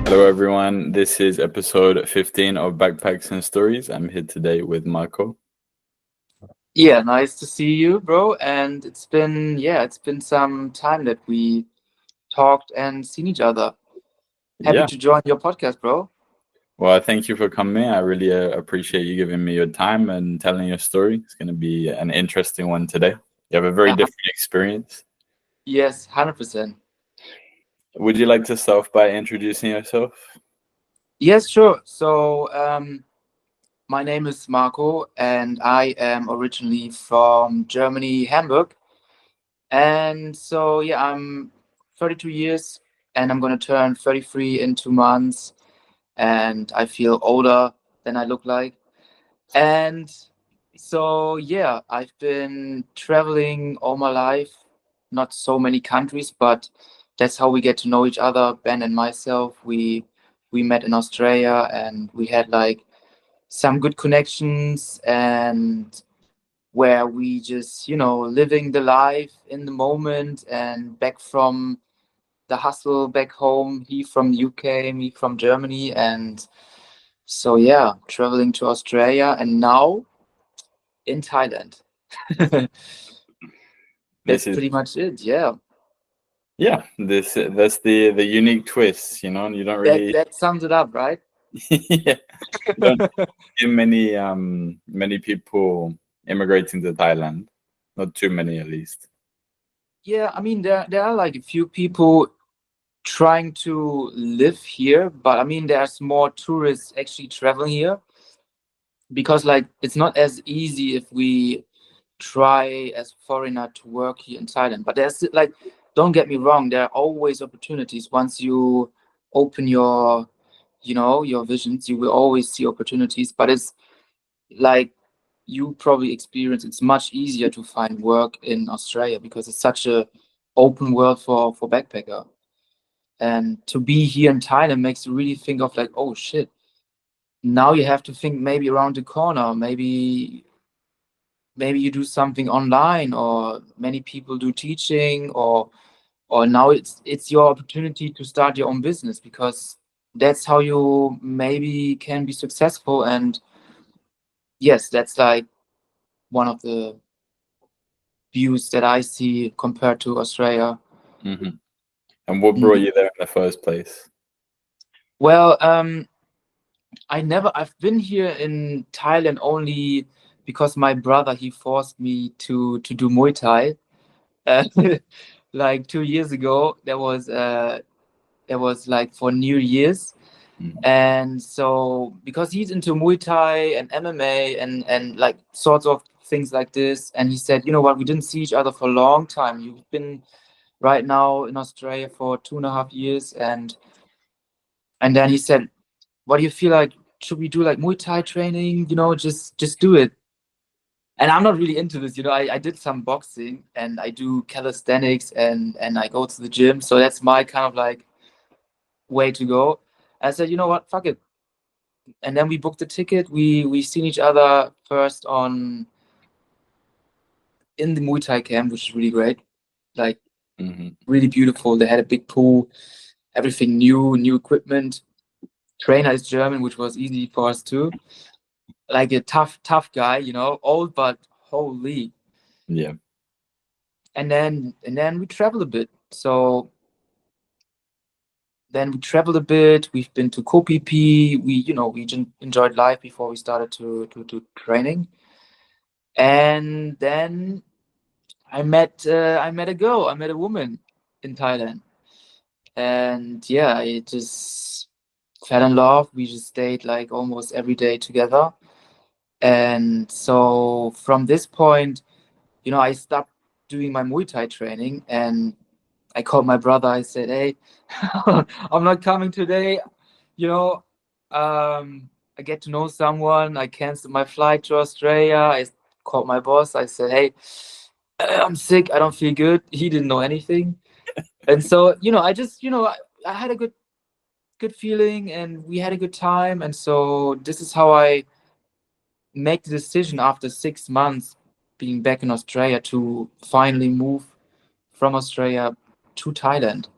Hello, everyone. This is episode 15 of Backpacks and Stories. I'm here today with Marco. Yeah, nice to see you, bro. And it's been some time that we talked and seen each other. Happy Yeah. to join your podcast, bro. Well, thank you for coming. I really appreciate you giving me your time and telling your story. It's going to be an interesting one today. You have a very Uh-huh. different experience. Yes, 100%. Would you like to start off by introducing yourself? Yes, sure. So, my name is Marco, and I am originally from Germany, Hamburg. And so, yeah, I'm 32 years, and I'm gonna turn 33 in 2 months, and I feel older than I look like. And so, yeah, I've been traveling all my life, not so many countries, but that's how we get to know each other. Ben and myself, we met in Australia and we had like some good connections and where we just, living the life in the moment and back from the hustle back home, he from the UK, me from Germany. And so, yeah, traveling to Australia and now in Thailand. This That's is pretty much it. Yeah, yeah. This that's the unique twist. You don't that really that sums it up, right? yeah, you don't see many people immigrating to Thailand. Not too many, at least. Yeah, I mean there are like a few people trying to live here, but I mean there's more tourists actually traveling here because like it's not as easy if we try as foreigner to work here in Thailand. But there's like, don't get me wrong, there are always opportunities. Once you open your visions, you will always see opportunities. But it's like you probably experience, it's much easier to find work in Australia because it's such a open world for backpacker. And to be here in Thailand makes you really think of like, oh shit, now you have to think maybe around the corner, maybe you do something online, or many people do teaching, or now it's your opportunity to start your own business because that's how you maybe can be successful. And yes, that's like one of the views that I see compared to Australia. Hmm. And what brought Mm. you there in the first place? Well, I've been here in Thailand only because my brother, he forced me to do Muay Thai. uh, like 2 years ago. There was like for New Year's. Mhm. And so because he's into Muay Thai and MMA and like sorts of things like this, and he said, you know what, we didn't see each other for a long time. You've been right now in Australia for 2.5 years, and then he said, what do you feel like? Should we do like Muay Thai training? Just do it. And I'm not really into this. I did some boxing and I do calisthenics and I go to the gym. So that's my kind of like way to go. I said, you know what, fuck it. And then we booked the ticket. We seen each other first on in the Muay Thai camp, which is really great. Like Mhm. really beautiful. They had a big pool, everything new equipment. Trainer is German, which was easy for us too. Like a tough guy, old but holy. Yeah. And then we traveled a bit. So then we traveled a bit. We've been to Koh We enjoyed life before we started to training. And then I met a girl. I met a woman in Thailand. And yeah, I just fell in love. We just stayed like almost every day together. And so from this point, I stopped doing my Muay Thai training and I called my brother. I said, "Hey, I'm not coming today. You know, I get to know someone. I canceled my flight to Australia." I called my boss. I said, "Hey, I'm sick. I don't feel good." He didn't know anything, and so I just I had a good feeling, and we had a good time, and so this is how I make the decision after 6 months being back in Australia to finally move from Australia to Thailand.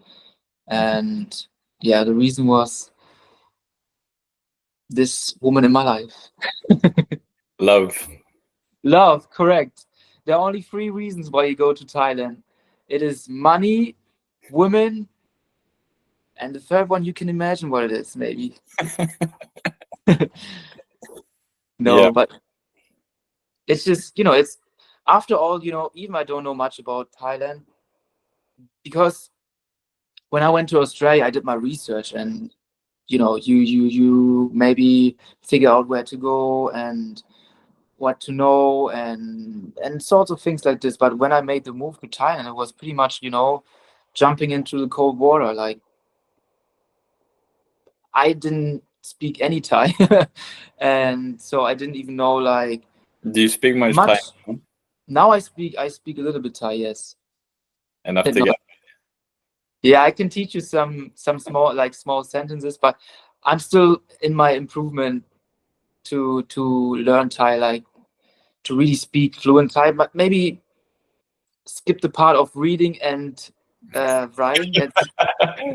And yeah, the reason was this woman in my life. Love. Love, correct. There are only three reasons why you go to Thailand. It is money, women, and the third one you can imagine what it is, maybe. Yeah. No, but it's just, it's after all, even I don't know much about Thailand because when I went to Australia, I did my research and you maybe figure out where to go and what to know and sorts of things like this. But when I made the move to Thailand, it was pretty much, jumping into the cold water. Like I didn't speak any Thai, and so I didn't even know like Do you speak much Thai? much. Now I speak a little bit Thai, yes. Enough to No, get. yeah, I can teach you some small sentences, but I'm still in my improvement to learn Thai, like to really speak fluent Thai, but maybe skip the part of reading and writing.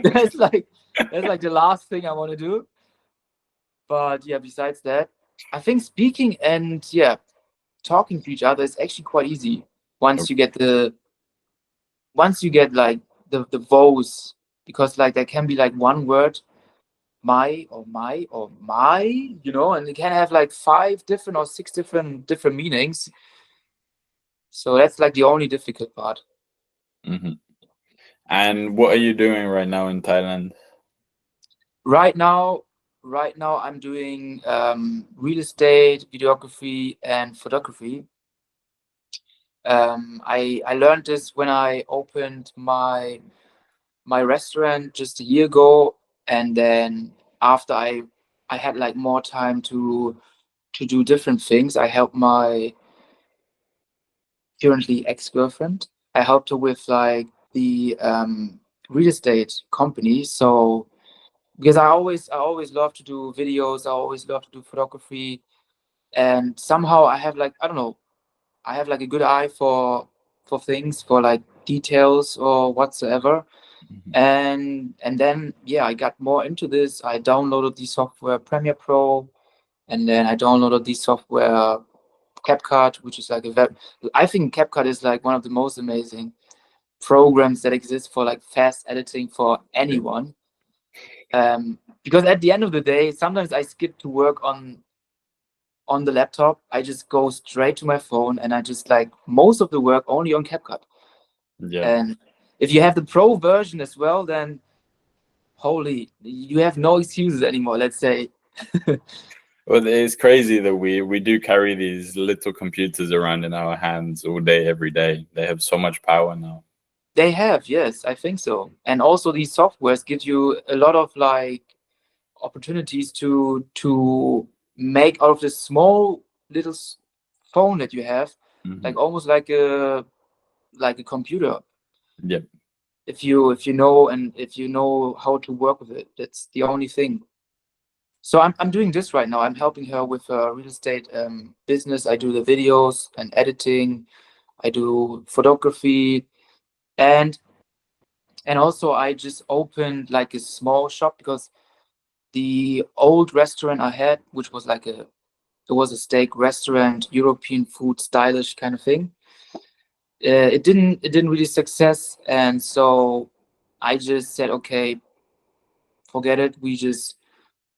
That's like that's like the last thing I want to do. But yeah, besides that, I think speaking and talking to each other is actually quite easy once you get like the vowels, because like there can be like one word, my or my, and it can have like 5 different or 6 different meanings. So that's like the only difficult part. Hmm. And what are you doing right now in Thailand? Right now, I'm doing real estate, videography, and photography. I learned this when I opened my restaurant just a year ago, and then after I had like more time to do different things. I helped my currently ex-girlfriend. I helped her with like the real estate company. So because I always love to do videos, I always love to do photography, and somehow I have like, I don't know, I have like a good eye for things, for like details or whatsoever. Mhm. And then I got more into this. I downloaded the software Premiere Pro, and then I downloaded the software CapCut, which is like I think CapCut is like one of the most amazing programs that exist for like fast editing for anyone. Because at the end of the day, sometimes I skip to work on the laptop. I just go straight to my phone and I just like most of the work only on CapCut. Yeah. And if you have the pro version as well, then holy, you have no excuses anymore, let's say. Well, it's crazy that we do carry these little computers around in our hands all day, every day. They have so much power now. They have, yes, I think so. And also these softwares give you a lot of like opportunities to make out of this small little phone that you have, like Hmm. almost like a computer. Yep. If you know how to work with it, that's the only thing. So I'm doing this right now. I'm helping her with her real estate business. I do the videos and editing. I do photography, and also I just opened like a small shop because the old restaurant I had, which was like it was a steak restaurant, European food, stylish kind of thing. It didn't really success, and so I just said, okay, forget it. We just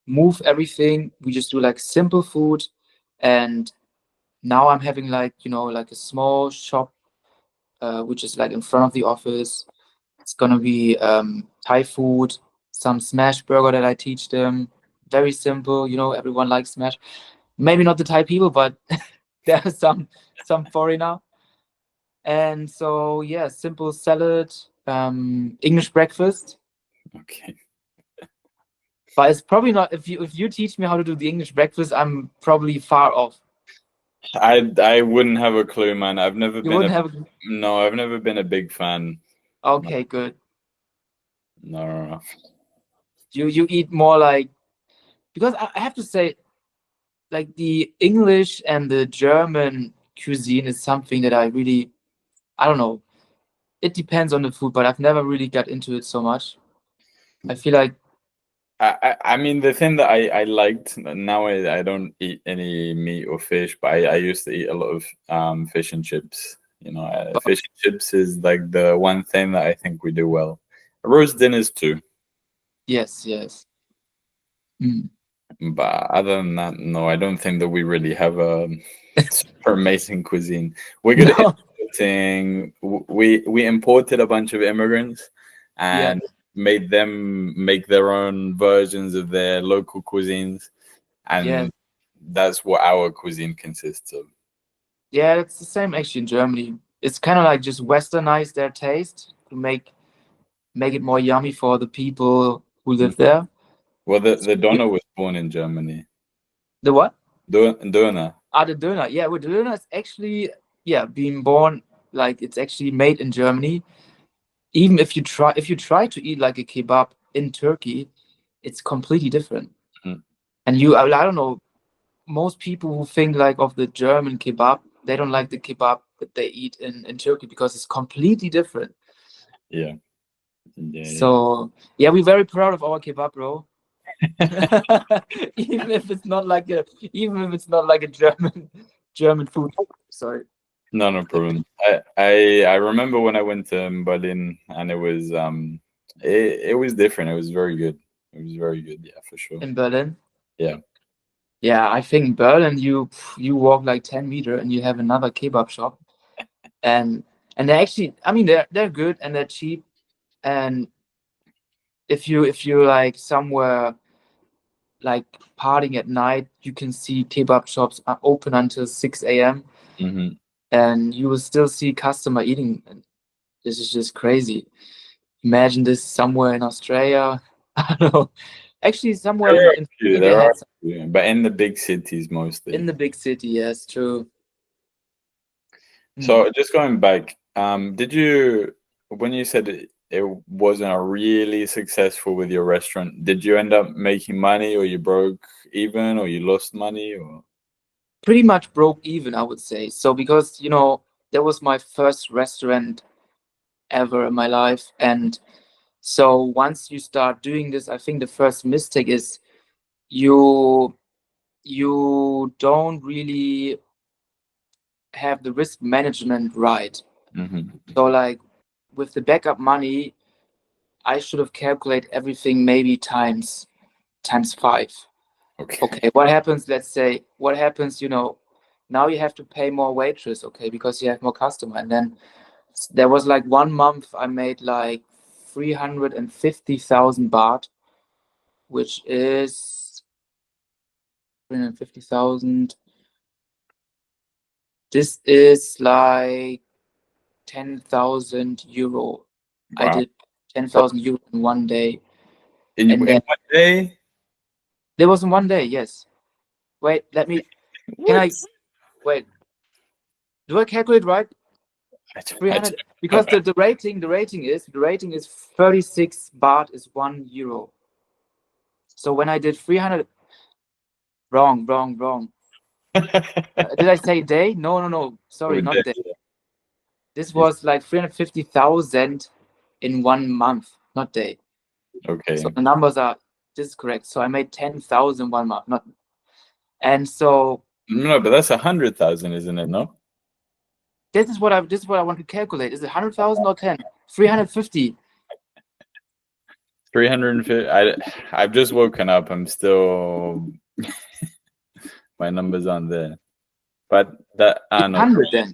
move everything. We just do like simple food, and now I'm having like like a small shop, which is like in front of the office. It's gonna be Thai food, some smash burger that I teach them. Very simple, everyone likes smash. Maybe not the Thai people, but there are some foreigner. And so simple salad, English breakfast. Okay. But it's probably not, if you teach me how to do the English breakfast, I'm probably far off. I wouldn't have a clue, man. I've never You been wouldn't a have no. I've never been a big fan. No, okay, good. no, no, no. You eat more like, because I have to say, like the English and the German cuisine is something that I don't know. It depends on the food, but I've never really got into it so much. I feel like I mean, the thing that I liked, now I don't eat any meat or fish, but I used to eat a lot of fish and chips. You know, fish and chips is like the one thing that I think we do well. Roast dinners too, Yes, yes. Mm. but other than that, no, I don't think that we really have a super amazing cuisine. We're good at No. importing. We imported a bunch of immigrants Yeah. and made them make their own versions of their local cuisines, Yeah. and that's what our cuisine consists of. Yeah, it's the same actually in Germany. It's kind of like just westernize their taste to make it more yummy for the people who Mm. live there. Well, the So, the doner was born in Germany. the what? Doner. Ah, the doner. Yeah, well, the doner is actually, yeah, being born, like it's actually made in Germany. Even if you try to eat like a kebab in Turkey, it's completely different. Mm. And I don't know, most people who think like of the German kebab, they don't like the kebab that they eat in Turkey because it's completely different. Yeah, yeah, So yeah, we're very proud of our kebab, bro. Even if it's not like a German food. Sorry. no, no problem. I remember when I went to Berlin, and it was different. It was very good. It was very good. Yeah, for sure. In Berlin. Yeah. Yeah, I think in Berlin you walk like 10 meter and you have another kebab shop. And they're actually, I mean, they're good and they're cheap. And if you like somewhere like partying at night, you can see kebab shops are open until 6 a.m. Hmm. and you will still see customer eating. And this is just crazy. Imagine this somewhere in Australia. I don't know. Actually, somewhere There are a in few. Spain, they There are had a some. few, but in the big cities In mostly. the big city. Yes, true. Mm. So just going back, did you, when you said it wasn't a really successful with your restaurant, did you end up making money, or you broke even, or you lost money, or? Pretty much broke even, I would say. So because that was my first restaurant ever in my life, and so once you start doing this, I think the first mistake is you you don't really have the risk management right. Hmm. So like with the backup money, I should have calculated everything maybe times five. Okay. Okay, what happens? Let's say what happens. Now you have to pay more waitress. Okay, because you have more customer, and then there was like 1 month I made like 350,000 baht, which is 350,000. This is like 10,000 euro. I Wow. did 10,000 euro in one day. And In then one day? there was in one day, yes. Wait, can What? I, wait, do I calculate right? I don't, I 300, because the rating is 36 baht is 1 euro. So when I did 300, wrong, wrong, wrong. Did I say day? No, no, no. Sorry, One not day. day. This You- was like 350,000 in 1 month, not day. So Okay. the numbers are this is correct. So I made 10,000 1 month, not and so No, but that's 100,000, isn't it? No, this is what I want to calculate. Is it 100,000 or 10? 350. 350. I've just woken up. I'm still, my numbers aren't there. But that, It's no, 100 then.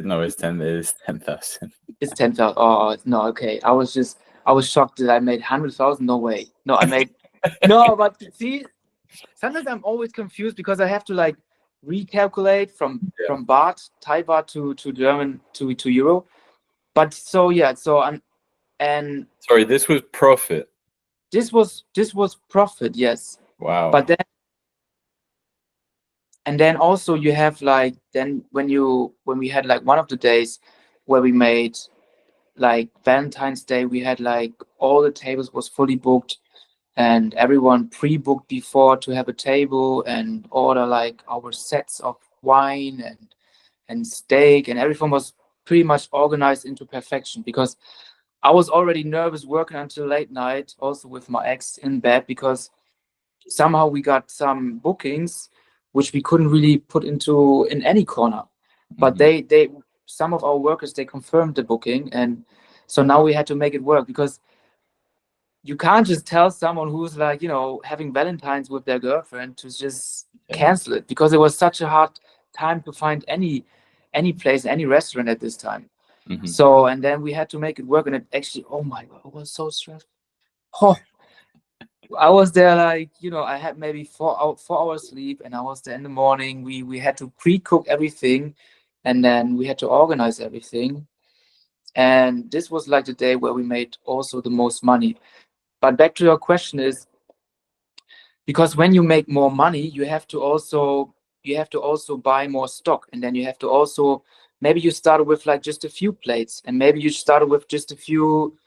no, it's 10. It's 10,000. It's 10,000. Oh no, okay. I was shocked that I made 100,000. No way. No, I made no, but see, sometimes I'm always confused because I have to like recalculate Yeah. from baht, Thai baht to German to euro. But so yeah, and Sorry, this was profit. this was profit, yes. Wow. But then also you have like then when we had like one of the days where we made like Valentine's Day, we had like all the tables was fully booked and everyone pre-booked before to have a table and order like our sets of wine and steak and everything was pretty much organized into perfection because I was already nervous working until late night, also with my ex in bed, because somehow we got some bookings which we couldn't really put into in any corner. But they some of our workers, they confirmed the booking, and so now we had to make it work, because you can't just tell someone who's like, having Valentine's with their girlfriend to just cancel it, because it was such a hard time to find any place, any restaurant at this time. So, and then we had to make it work, and it actually, oh my God, it was so stressful. Oh, I was there like, I had maybe 4 hours sleep, and I was there in the morning. We had to pre-cook everything, and then we had to organize everything. And this was like the day where we made also the most money. But back to your question is, because when you make more money, you have to also buy more stock, and then you have to also, maybe you started with like just a few plates, and maybe you started with just a few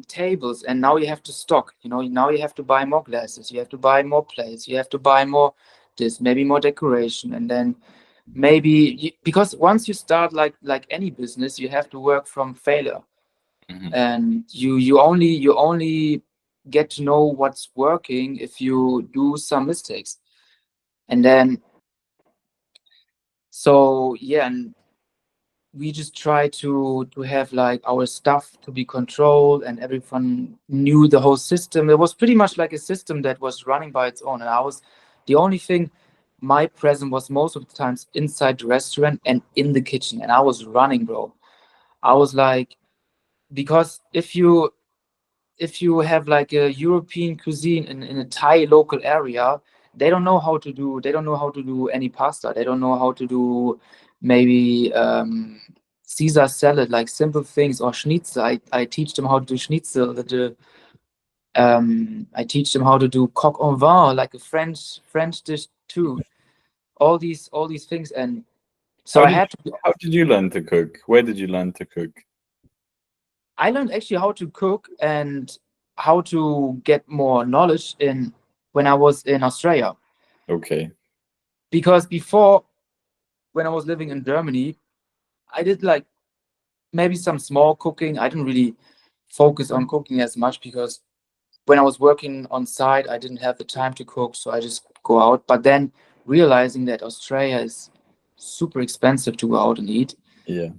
tables, and now you have to stock. Now you have to buy more glasses, you have to buy more plates, you have to buy more this, maybe more decoration, and then because once you start like any business, you have to work from failure, and you only get to know what's working if you do some mistakes. And then, so yeah, and we just try to have like our stuff to be controlled, and everyone knew the whole system. It was pretty much like a system that was running by its own, and I was the only thing. My presence was most of the times inside the restaurant and in the kitchen, and I was running, bro. I was like, because if you have like a European cuisine in a Thai local area, they don't know how to do any pasta. They don't know how to do maybe Caesar salad, like simple things, or schnitzel. I teach them how to do schnitzel. I teach them how to do coq au vin, like a French dish too. All these things, and so How I did had to. how did you learn to cook? Where did you learn to cook? I learned actually how to cook and how to get more knowledge in when I was in Australia. Okay. Because before, when I was living in Germany, I did like maybe some small cooking. I didn't really focus on cooking as much, because when I was working on site, I didn't have the time to cook, so I just go out. But then realizing that Australia is super expensive to go out and eat, Yeah.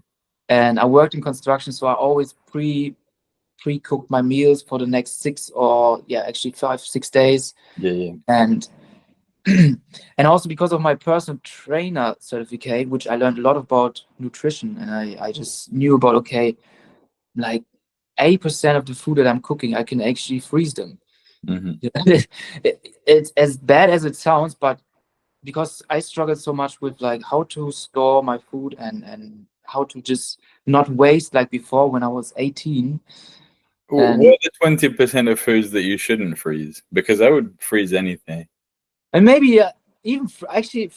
and I worked in construction, so I always pre-cooked my meals for the next 5-6 days. Yeah. And and also because of my personal trainer certificate, which I learned a lot about nutrition, and I just knew about, okay, like 80% of the food that I'm cooking, I can actually freeze them. It's as bad as it sounds, but because I struggled so much with like how to store my food, and how to just not waste like before when I was 18. What And are the 20% of foods that you shouldn't freeze? Because I would freeze anything. maybe actually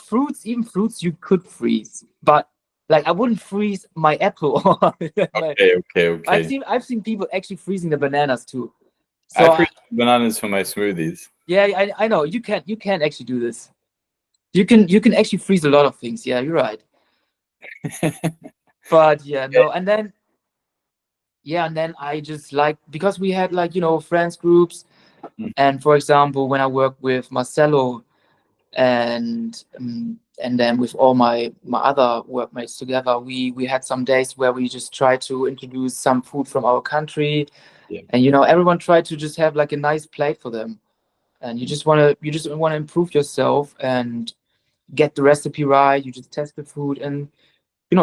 even fruits you could freeze, but like I wouldn't freeze my apple. Okay. I've seen people actually freezing the bananas too. I So freeze bananas for my smoothies. yeah, I know you can actually do this. You can actually freeze a lot of things. Yeah, you're right. But yeah, no, and then I just like, because we had like friends groups, and for example, when I worked with Marcelo, and then with all my other workmates together, we had some days where we just tried to introduce some food from our country, Yeah. and everyone tried to just have like a nice plate for them, and you just want to improve yourself and get the recipe right. You just test the food, and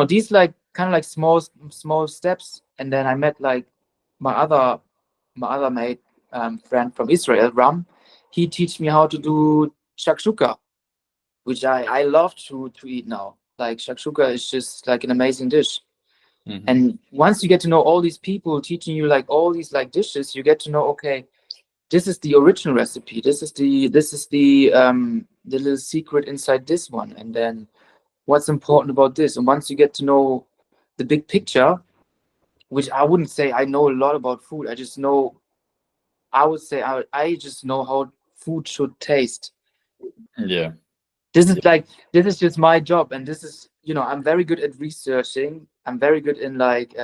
these like kind of like small steps. And then I met like my other mate, friend from Israel, Ram. He teach me how to do shakshuka, which I love to eat now. Like shakshuka is just like an amazing dish. And once you get to know all these people teaching you like all these like dishes, you get to know, okay, this is the original recipe. This is the little secret inside this one. And then what's important about this. And once you get to know the big picture, which I wouldn't say I know a lot about food, I would say I just know how food should taste. Yeah. This is just my job, and this is I'm very good at researching. I'm very good in like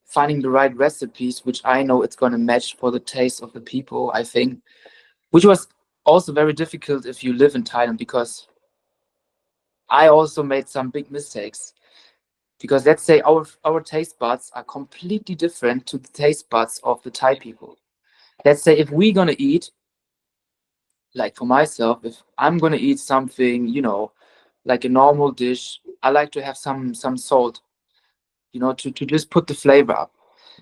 finding the right recipes, which I know it's going to match for the taste of the people, I think, which was also very difficult if you live in Thailand, because I also made some big mistakes. Because let's say our taste buds are completely different to the taste buds of the Thai people. Let's say if we're gonna eat, like for myself, if I'm gonna eat something, like a normal dish, I like to have some salt, to just put the flavor up.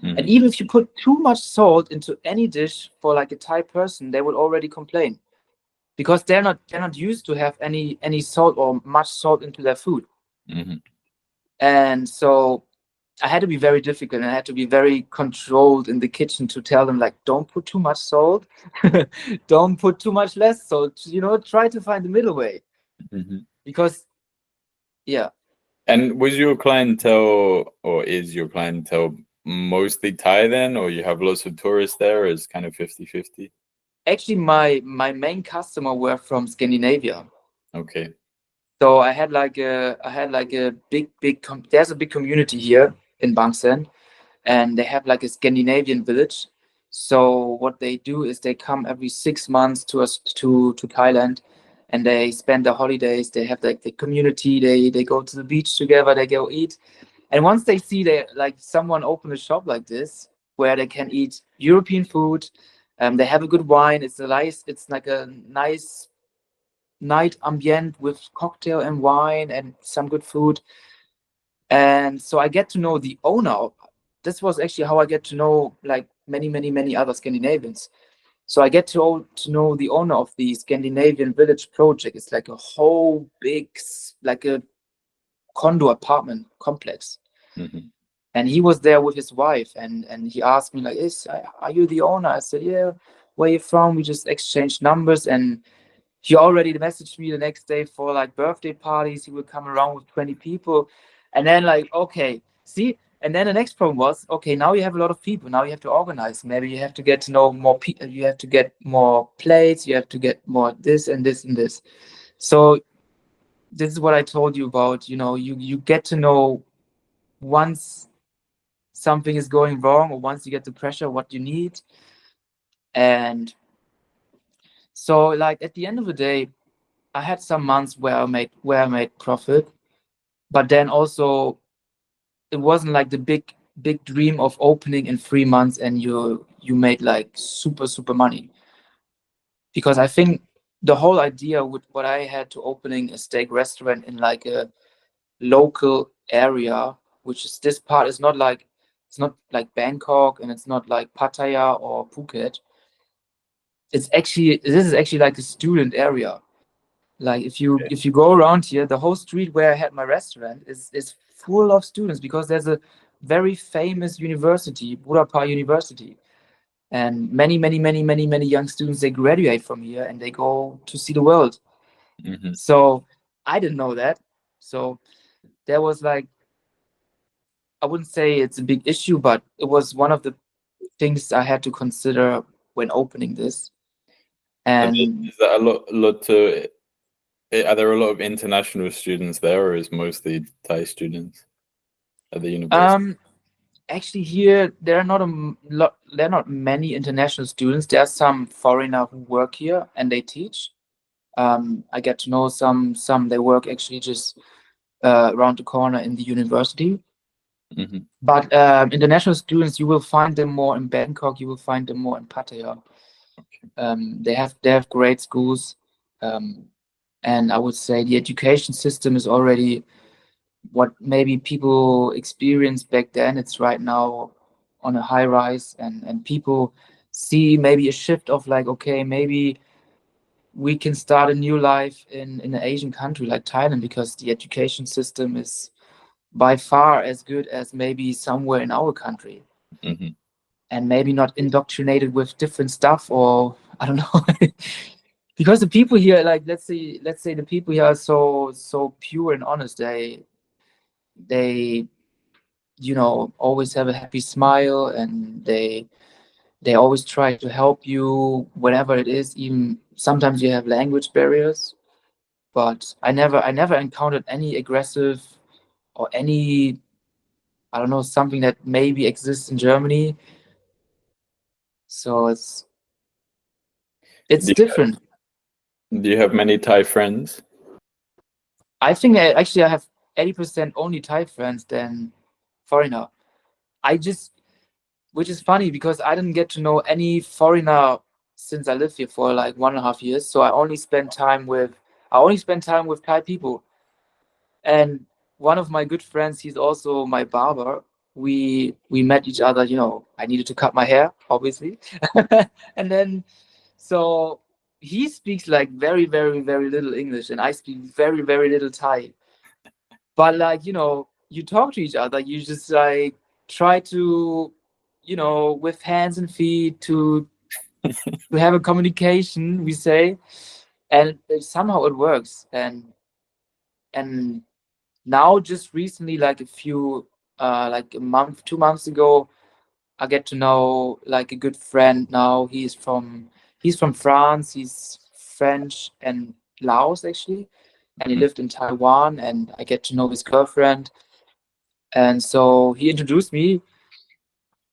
And Hmm. even if you put too much salt into any dish for like a Thai person, they will already complain, because they're not used to have any salt or much salt into their food. Hmm. And so I had to be very difficult, and I had to be very controlled in the kitchen to tell them, like, don't put too much salt, don't put too much less salt, try to find the middle way. Hmm. Because yeah, And was your clientele, or is your clientele mostly Thai then, or you have lots of tourists there, or it's kind of 50-50? actually my main customer were from Scandinavia. Okay. So I had like a there's a big community here in Bangsen, and they have like a Scandinavian village. So what they do is they come every 6 months to us to Thailand, and they spend their holidays. They have like the community. They go to the beach together. They go eat, and once they see they like someone open a shop like this where they can eat European food, they have a good wine. It's like a nice night ambient with cocktail and wine and some good food. And so I get to know the owner. This was actually how I get to know like many, many, many other Scandinavians. So I get to know the owner of the Scandinavian Village project. It's like a whole big, like a condo apartment complex. Hmm. And he was there with his wife, and he asked me like, are you the owner? I said, yeah. Where you from? We just exchanged numbers, and he already messaged me the next day for like birthday parties. He would come around with 20 people. And then like, okay, see, and then the next problem was, okay, now you have a lot of people. Now you have to organize. Maybe you have to get to know more people. You have to get more plates. You have to get more this and this and this. So this is what I told you about. You get to know once something is going wrong, or once you get the pressure, what you need. And so like at the end of the day, I had some months where I made profit, but then also it wasn't like the big dream of opening in 3 months and you made like super money. Because I think the whole idea with what I had to opening a steak restaurant in like a local area, which is this part is not like, it's not like Bangkok, and it's not like Pattaya or Phuket. This is actually like a student area. Like if you go around here, the whole street where I had my restaurant is full of students, because there's a very famous university, Budapest University, and many young students, they graduate from here and they go to see the world. Hmm. So I didn't know that. So there was like, I wouldn't say it's a big issue, but it was one of the things I had to consider when opening this. And Is that a lot to? Are there a lot of international students there, or is mostly Thai students at the university? um actually, here there are not there are not many international students. There are some foreigner who work here and they teach. I get to know some they work actually just around the corner in the university. Hmm. But international students, you will find them more in Bangkok. You will find them more in Pattaya. They have great schools, um, and I would say the education system is already what maybe people experienced back then. It's right now on a high rise, and people see maybe a shift of like, okay, maybe we can start a new life in an Asian country like Thailand, because the education system is by far as good as maybe somewhere in our country, Hmm. and maybe not indoctrinated with different stuff, or I don't know. Because the people here, like, let's say the people here are so pure and honest. They always have a happy smile, and they always try to help you, whatever it is. Even sometimes you have language barriers, but I never encountered any aggressive or any I don't know, something that maybe exists in Germany. So it's Do different. do you have many Thai friends? I think actually I have 80% only Thai friends than foreigner. I just, which is funny because I didn't get to know any foreigner since I lived here for like 1.5 years. So I only spend time with Thai people. And one of my good friends, he's also my barber. We met each other, I needed to cut my hair, obviously. And then so he speaks like very, very, very little English, and I speak very, very little Thai. But like, you talk to each other, you just like try to, with hands and feet to have a communication, we say, and somehow it works. And now just recently, like like a month, 2 months ago, I get to know like a good friend now. He's from France, he's French and Laos actually, and he Mhm. lived in Taiwan, and I get to know his girlfriend. And so he introduced me.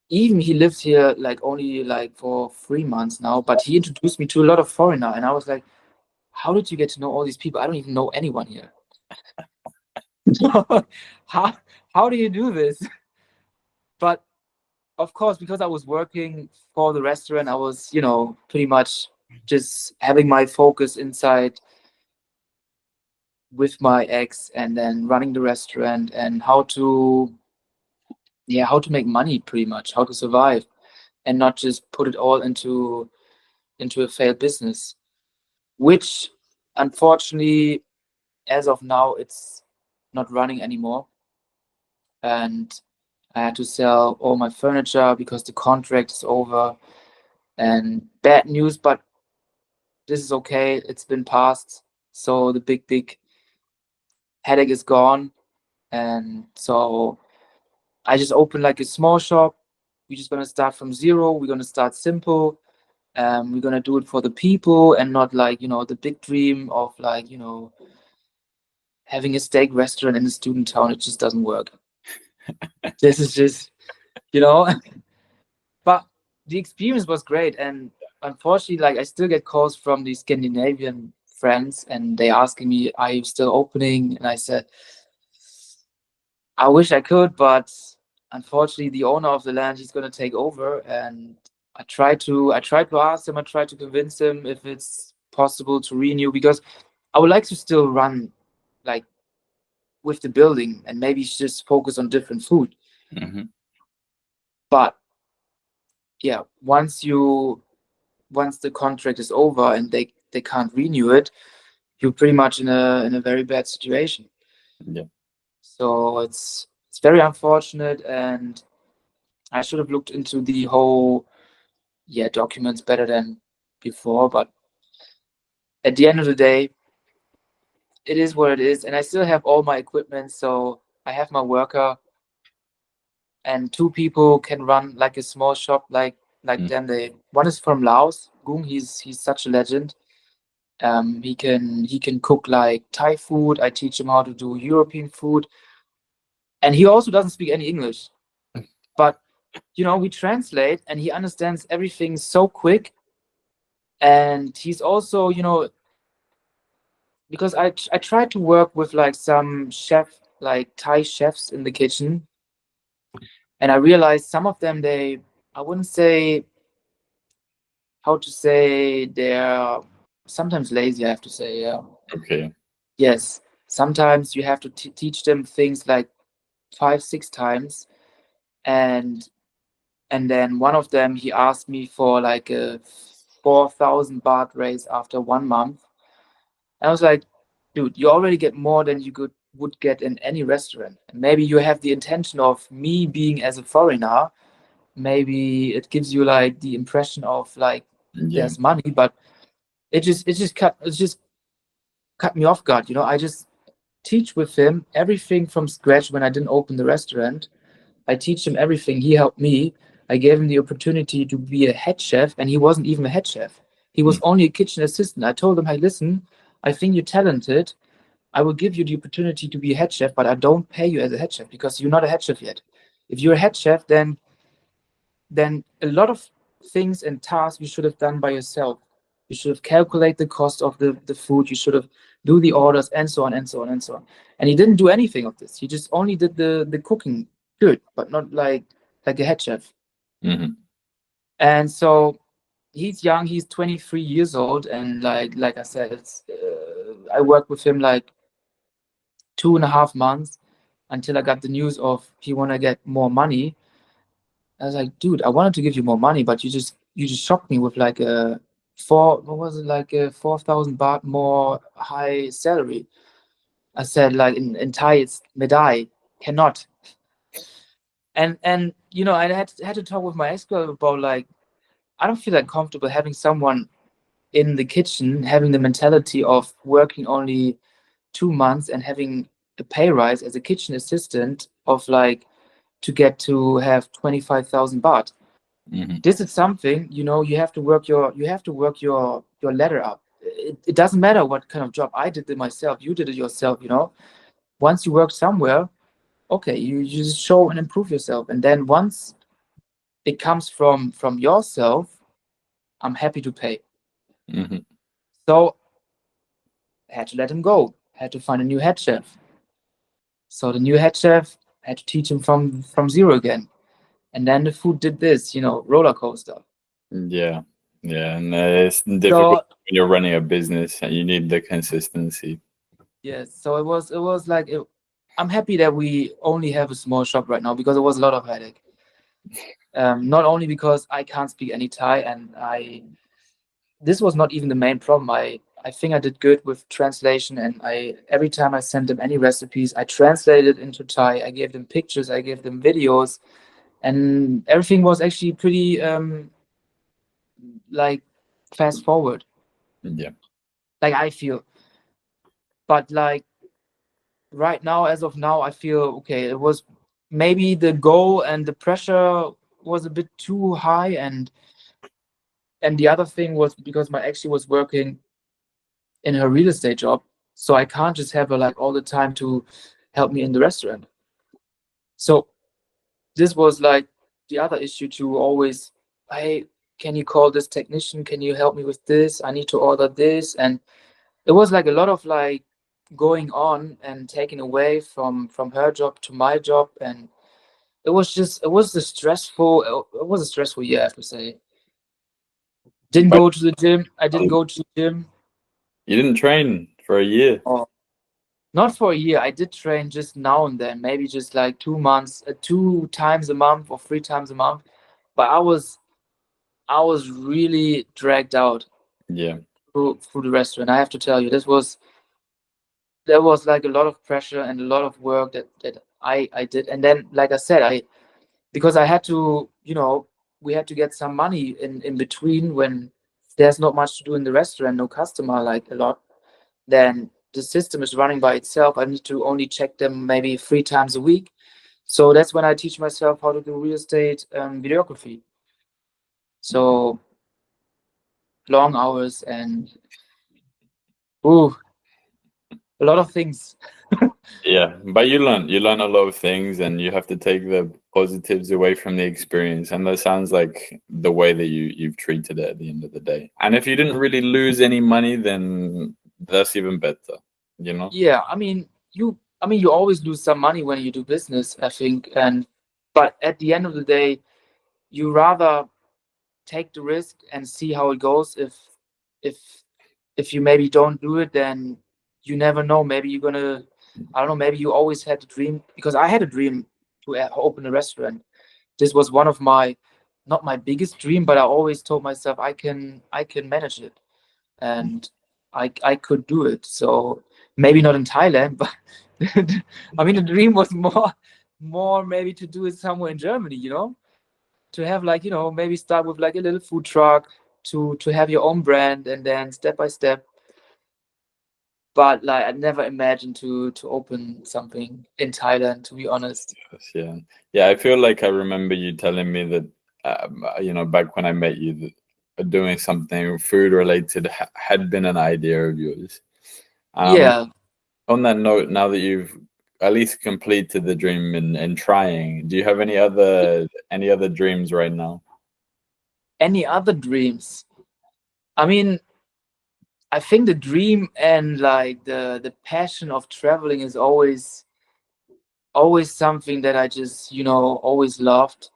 Even he lived here like only like for 3 months now, but he introduced me to a lot of foreigner, and I was like, how did you get to know all these people? I don't even know anyone here. how how do you do this? But of course, because I was working for the restaurant, I was, pretty much just having my focus inside with my ex, and then running the restaurant and how to make money, pretty much, how to survive, and not just put it all into a failed business, which unfortunately, as of now, it's not running anymore. And I had to sell all my furniture because the contract is over. And bad news, but this is okay. It's been passed. So the big, big headache is gone. And so I just opened like a small shop. We're just gonna start from zero. We're gonna start simple. We're gonna do it for the people and not like, the big dream of like, having a steak restaurant in a student town. It just doesn't work. This is just, you know, but the experience was great. And unfortunately, like I still get calls from the Scandinavian friends, and they asking me, are you still opening? And I said, I wish I could, but unfortunately the owner of the land, he's going to take over. And I tried to ask him, I tried to convince him if it's possible to renew, because I would like to still run like with the building and maybe just focus on different food. Mhm. But yeah, once the contract is over and they can't renew it, you're pretty much in a very bad situation. Yeah. So it's very unfortunate, and I should have looked into the whole documents better than before. But at the end of the day, it is what it is, and I still have all my equipment. So I have my worker, and two people can run like a small shop like Mm. them. They One is from Laos, Gung. He's such a legend. He can cook like Thai food. I teach him how to do European food, and he also doesn't speak any English. But we translate, and he understands everything so quick. And he's also, because I tried to work with like some like Thai chefs in the kitchen, and I realized some of them, I wouldn't say, how to say, they're sometimes lazy. I have to say, yeah, Okay. yes. Sometimes you have to teach them things like 5, 6 times, and then one of them, he asked me for like a 4,000 baht raise after 1 month. I was like, dude, you already get more than you would get in any restaurant. And maybe you have the intention of me being as a foreigner. Maybe it gives you like the impression of like Yeah. there's money, but it just cut me off guard. I just teach with him everything from scratch when I didn't open the restaurant. I teach him everything. He helped me. I gave him the opportunity to be a head chef, and he wasn't even a head chef. He was Mm. only a kitchen assistant. I told him, hey, listen, I think you're talented. I will give you the opportunity to be a head chef, but I don't pay you as a head chef because you're not a head chef yet. If you're a head chef, then a lot of things and tasks you should have done by yourself. You should have calculated the cost of the food. You should have do the orders and so on and so on and so on. And he didn't do anything of this. He just only did the cooking good, but not like a head chef. Hmm. And so he's young. He's 23 years old, and like I said, I worked with him like 2.5 months until I got the news of he want to get more money. I was like, dude, I wanted to give you more money, but you just shocked me with like a what was it, like a 4,000 baht more high salary. I said, like, in Thai it's medai, cannot. And I had to talk with my ex-girl about, like, I don't feel like comfortable having someone in the kitchen having the mentality of working only 2 months and having a pay rise as a kitchen assistant of like to get to have 25,000 baht. Hmm. This is something, you have to work your ladder up. It doesn't matter what kind of job. I did it myself, you did it yourself. Once you work somewhere, okay, you just show and improve yourself, and then once it comes from yourself, I'm happy to pay. Hmm. So I had to let him go, had to find a new head chef. So the new head chef had to teach him from zero again, and then the food did this, roller coaster. Yeah, yeah, and it's difficult So when you're running a business and you need the consistency. yes, so it was like I'm happy that we only have a small shop right now, because it was a lot of headache. Not only because I can't speak any Thai, and this was not even the main problem. I think I did good with translation, and I every time I sent them any recipes, I translated into Thai. I gave them pictures, I gave them videos, and everything was actually pretty like fast forward, Yeah. like I feel. But like right now, as of now, I feel okay. It was maybe the goal and the pressure was a bit too high, and the other thing was because my ex, she was working in her real estate job, so I can't just have her like all the time to help me in the restaurant. So this was like the other issue, to always, hey, can you call this technician? Can you help me with this? I need to order this. And it was like a lot of like going on and taking away from her job to my job. And it was a stressful year, I have to say. Didn't But go to the gym. I didn't go to the gym. you didn't train for a year. Or not for a year. I did train just now and then, maybe just like 2 months, 2 times a month or 3 times a month. But I was really dragged out Yeah. through the restaurant. I have to tell you, there was like a lot of pressure and a lot of work that I did. And then, like I said, because I had to, we had to get some money in between when there's not much to do in the restaurant, no customer, like a lot. Then the system is running by itself. I need to only check them maybe 3 times a week. So that's when I teach myself how to do real estate videography. So long hours and ooh, a lot of things. Yeah, but you learn a lot of things, and you have to take the positives away from the experience. And that sounds like the way that you've treated it at the end of the day. And if you didn't really lose any money, then that's even better. You know? Yeah, I mean you always lose some money when you do business, I think, but at the end of the day, you rather take the risk and see how it goes. If if you maybe don't do it, then you never know. Maybe you're gonna, I don't know, maybe you always had a dream, because I had a dream to open a restaurant. This was one of my, not my biggest dream, but I always told myself I can manage it, and I could do it. So maybe not in Thailand, but I mean the dream was more maybe to do it somewhere in Germany, to have, like, maybe start with like a little food truck, to have your own brand, and then step by step. But like I never imagined to open something in Thailand, to be honest. Yes, yeah, yeah. I feel like I remember you telling me that, back when I met you, that doing something food related had been an idea of yours. Um, Yeah. on that note, now that you've at least completed the dream in trying. Do you have any other dreams right now? Any other dreams? I mean, I think the dream and like the passion of traveling is always something that I just, always loved.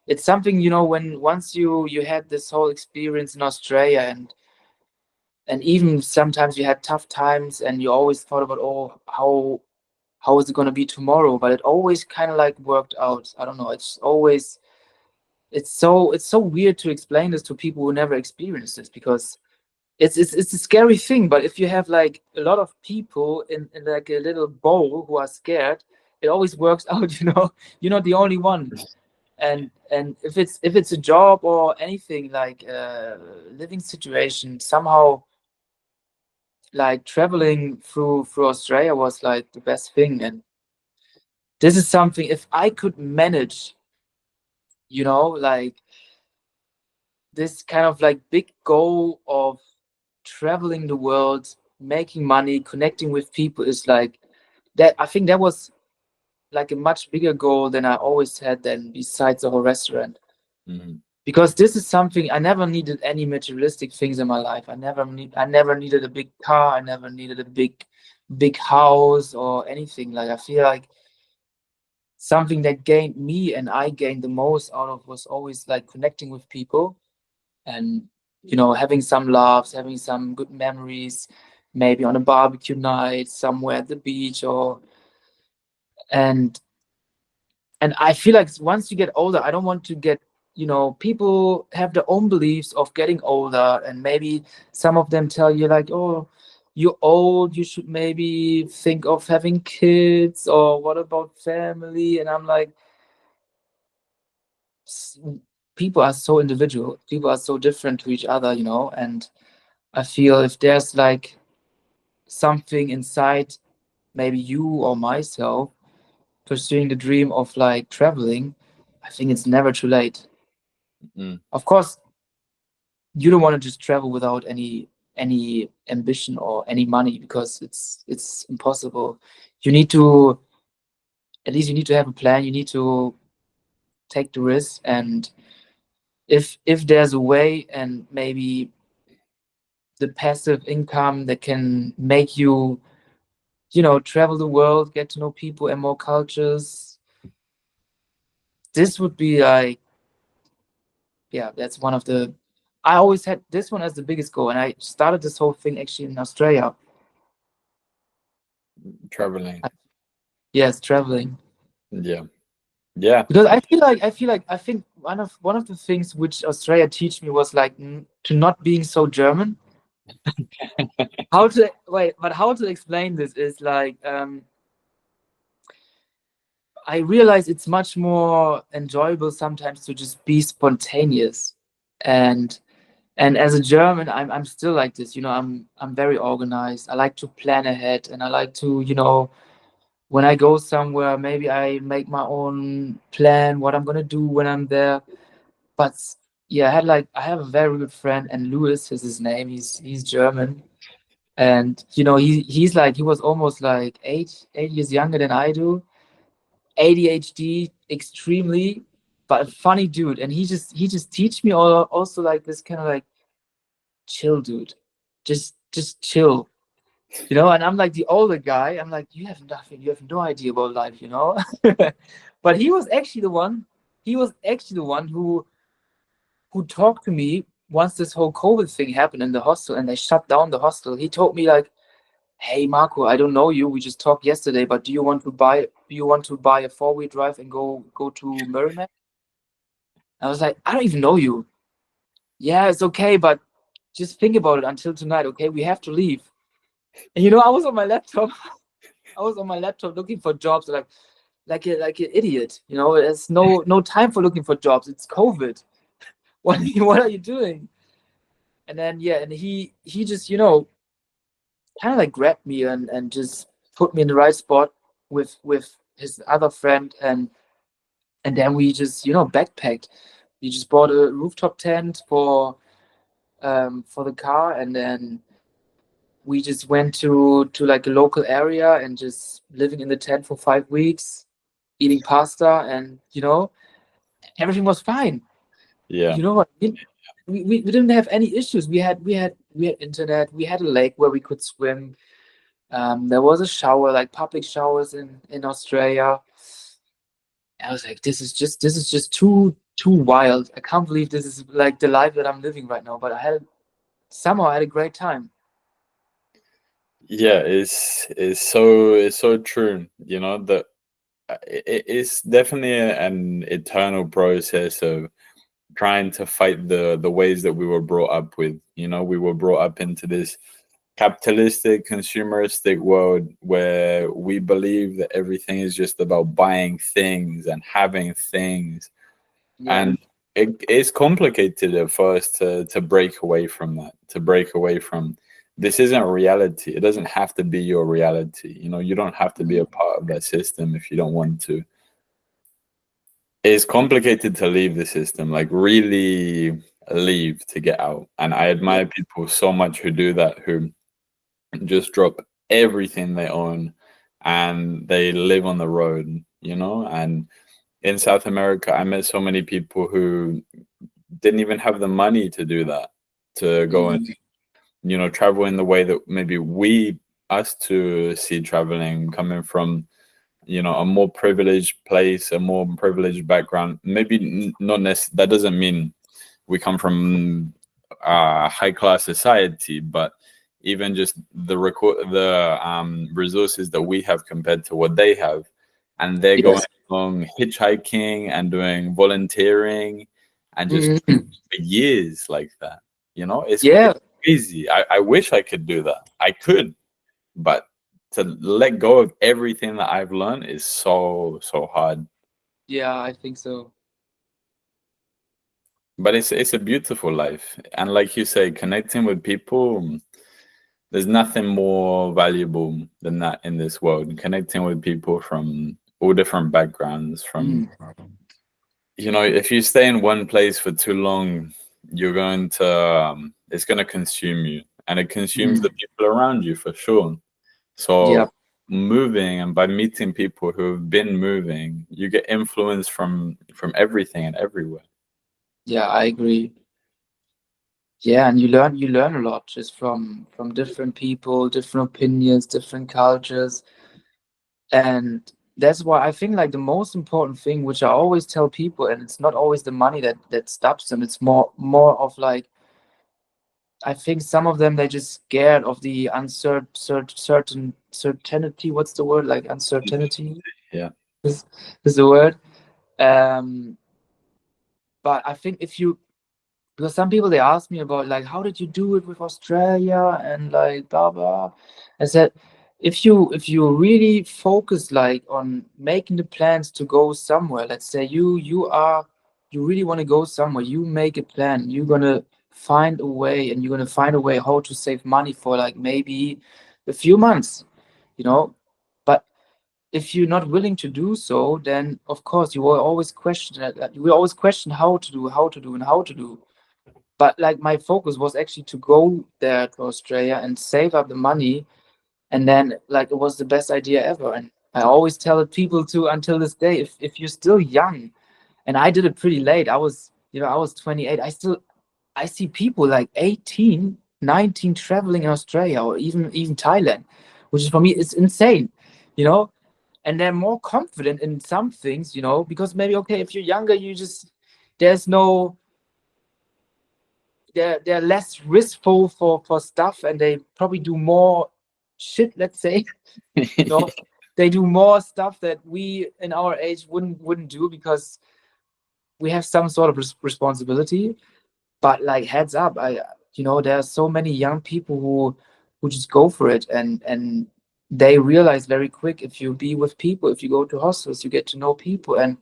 It's something, when once you had this whole experience in Australia, and even sometimes you had tough times and you always thought about, oh, how is it going to be tomorrow, but it always kind of like worked out. I don't know, it's so weird to explain this to people who never experienced this, because it's a scary thing. But if you have like a lot of people in like a little bowl who are scared, it always works out. You're not the only one. And if it's a job or anything, like living situation, somehow like traveling through Australia was like the best thing. And this is something, if I could manage, like this kind of like big goal of traveling the world, making money, connecting with people, is like that. I think that was like a much bigger goal than I always had, than besides the whole restaurant. Mm-hmm. Because this is something, I never needed any materialistic things in my life. I never needed a big car. I never needed a big house or anything. Like, I feel like something that gained me and I gained the most out of was always like connecting with people, and having some laughs, having some good memories, maybe on a barbecue night somewhere at the beach, or and and I feel like once you get older, I don't want to get, people have their own beliefs of getting older, and maybe some of them tell you like, oh, you're old, you should maybe think of having kids, or what about family? And I'm like, s- people are so individual, people are so different to each other, and I feel if there's like something inside, maybe you or myself, pursuing the dream of like traveling, I think it's never too late. Mm-hmm. Of course, you don't want to just travel without any ambition or any money, because it's impossible. You need to, at least you need to have a plan. You need to take the risk, and if there's a way, and maybe the passive income that can make you, travel the world, get to know people and more cultures, this would be like, yeah, that's one of the, I always had this one as the biggest goal, and I started this whole thing actually in Australia. Traveling. Yes, traveling. Yeah. Yeah. Because I think one of the things which Australia teach me was like, to not being so German. How to explain this is like, I realize it's much more enjoyable sometimes to just be spontaneous. And as a German, I'm still like this. I'm very organized. I like to plan ahead, and I like to, when I go somewhere, maybe I make my own plan what I'm gonna do when I'm there. But yeah, I have a very good friend, and Louis is his name. He's German, and he was almost like 8 years younger than I do. ADHD extremely, but a funny dude, and he just teach me all also like this kind of like chill dude, just chill. And I'm like the older guy. I'm like, you have nothing, you have no idea about life. But he was actually the one who talked to me once this whole COVID thing happened in the hostel and they shut down the hostel. He told me like, "Hey Marco, I don't know you. We just talked yesterday, but do you want to buy a 4-wheel drive and go to Merrimack?" I was like, "I don't even know you." "Yeah, it's okay, but just think about it until tonight, okay? We have to leave." And I was on my laptop. I was on my laptop looking for jobs, like an idiot. There's no time for looking for jobs. It's COVID. What are you doing? And then yeah, and he just kind of like grabbed me and just put me in the right spot with his other friend, and then we just backpacked. We just bought a rooftop tent for the car, and then we just went to like a local area and just living in the tent for 5 weeks, eating pasta, and everything was fine. Yeah. You know what I mean? We didn't have any issues. We had internet. We had a lake where we could swim. There was a shower, like public showers in Australia. I was like, this is just too wild. I can't believe this is like the life that I'm living right now. But somehow I had a great time. Yeah, it's so true. That it's definitely an eternal process of trying to fight the ways that we were brought up with. We were brought up into this capitalistic, consumeristic world where we believe that everything is just about buying things and having things, Yeah. and it's complicated at first to break away from that, to break away from this isn't reality. It doesn't have to be your reality. You don't have to be a part of that system if you don't want to. It's complicated to leave the system, like really leave, to get out. And I Yeah. admire people so much who do that, who just drop everything they own and they live on the road. And in South America, I met so many people who didn't even have the money to do that, to go and, Mhm. travel in the way that maybe us to see traveling, coming from, a more privileged place, a more privileged background. Maybe not necessarily, that doesn't mean we come from high class society, but even just the resources that we have compared to what they have, and they're going Yes. along hitchhiking and doing volunteering and just Mhm. for years like that. It's Yeah. crazy. I wish I could do that. I could, but to let go of everything that I've learned is so hard. Yeah, I think so. But it's a beautiful life, and like you say, connecting with people. There's nothing more valuable than that in this world. Connecting with people from all different backgrounds. From Mm. if you stay in one place for too long, you're going to it's going to consume you, and it consumes the Mm. people around you for sure. Yeah. So moving, and by meeting people who have been moving, you get influence from everything and everywhere. Yeah, I agree. Yeah, and you learn a lot just from different people, different opinions, different cultures. And that's why I think like the most important thing, which I always tell people, and it's not always the money that stops them. It's more of like, I think some of them, they're just scared of the certainty. What's the word? Like uncertainty Yeah. is the word. Um, but I think if you because some people, they ask me about like, how did you do it with Australia and like blah blah. I said, if you really focus like on making the plans to go somewhere, let's say you really want to go somewhere, you make a plan, you're gonna find a way, and you're gonna find a way how to save money for like maybe a few months, you know. But if you're not willing to do so, then of course you will always question that. You will always question how to do. But like my focus was actually to go there to Australia and save up the money, and then like it was the best idea ever. And I always tell people to, until this day, if you're still young, and I did it pretty late. I was 28. I see people like 18, 19 traveling in Australia, or even Thailand, which is, for me, it's insane, you know. And they're more confident in some things, because maybe, okay, if you're younger, there's no they're less riskful for stuff, and they probably do more shit, let's say. you know they do more stuff that we in our age wouldn't do, because we have some sort of responsibility. But like, heads up, there are so many young people who just go for it, and they realize very quick, if you be with people, if you go to hostels, you get to know people, and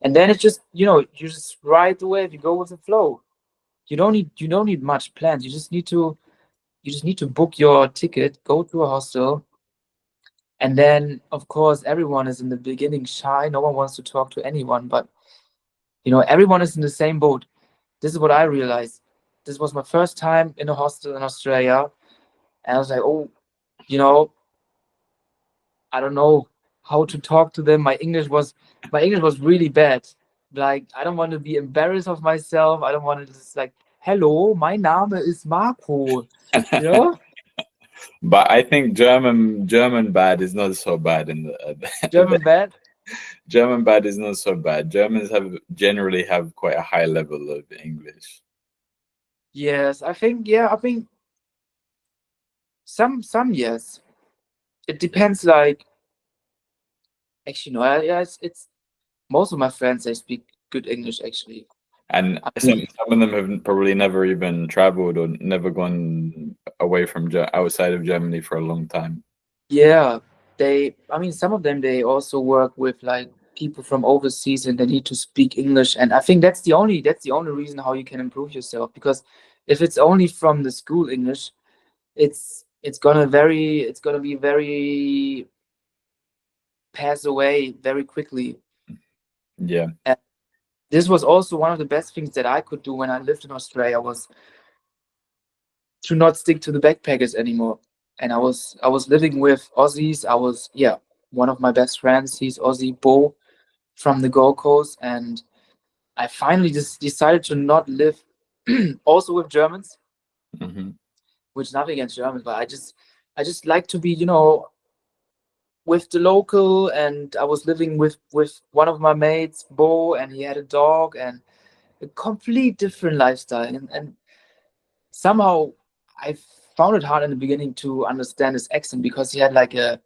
then it's just, you just ride the wave, you go with the flow. You don't need much plans. You just need to book your ticket, go to a hostel, and then of course everyone is in the beginning shy. No one wants to talk to anyone, but everyone is in the same boat. This is what I realized. This was my first time in a hostel in Australia, And I was like, oh, you know, I don't know how to talk to them. My English was really bad. Like, I don't want to be embarrassed of myself. I don't want to just like, hello, my Name is Marco. You know, But I think German bad is not so bad in the German bad. German bad is not so bad. Germans have generally have quite a high level of English. Yes, I think. Yeah, I think some yes. It depends. Like, actually, no. Yeah, it's most of my friends they speak good English. Actually, And I mean, some of them have probably never even traveled or never gone away from outside of Germany for a long time. yeah, I mean, some of them they also work with like people from overseas and they need to speak English. And I think that's the only reason how you can improve yourself. Because if it's only from the school English, it's gonna be very pass away very quickly. Yeah. And this was also one of the best things that I could do when I lived in Australia was to not stick to the backpackers anymore. And I was living with Aussies. I was, yeah, one of my best friends. He's Aussie, Bo from the Gold Coast, and I finally just decided to not live also with Germans, Hmm. which is nothing against Germans, but I just like to be, with the local. And I was living with one of my mates, Bo, and he had a dog and a complete different lifestyle. And somehow I found it hard in the beginning to understand his accent because he had like a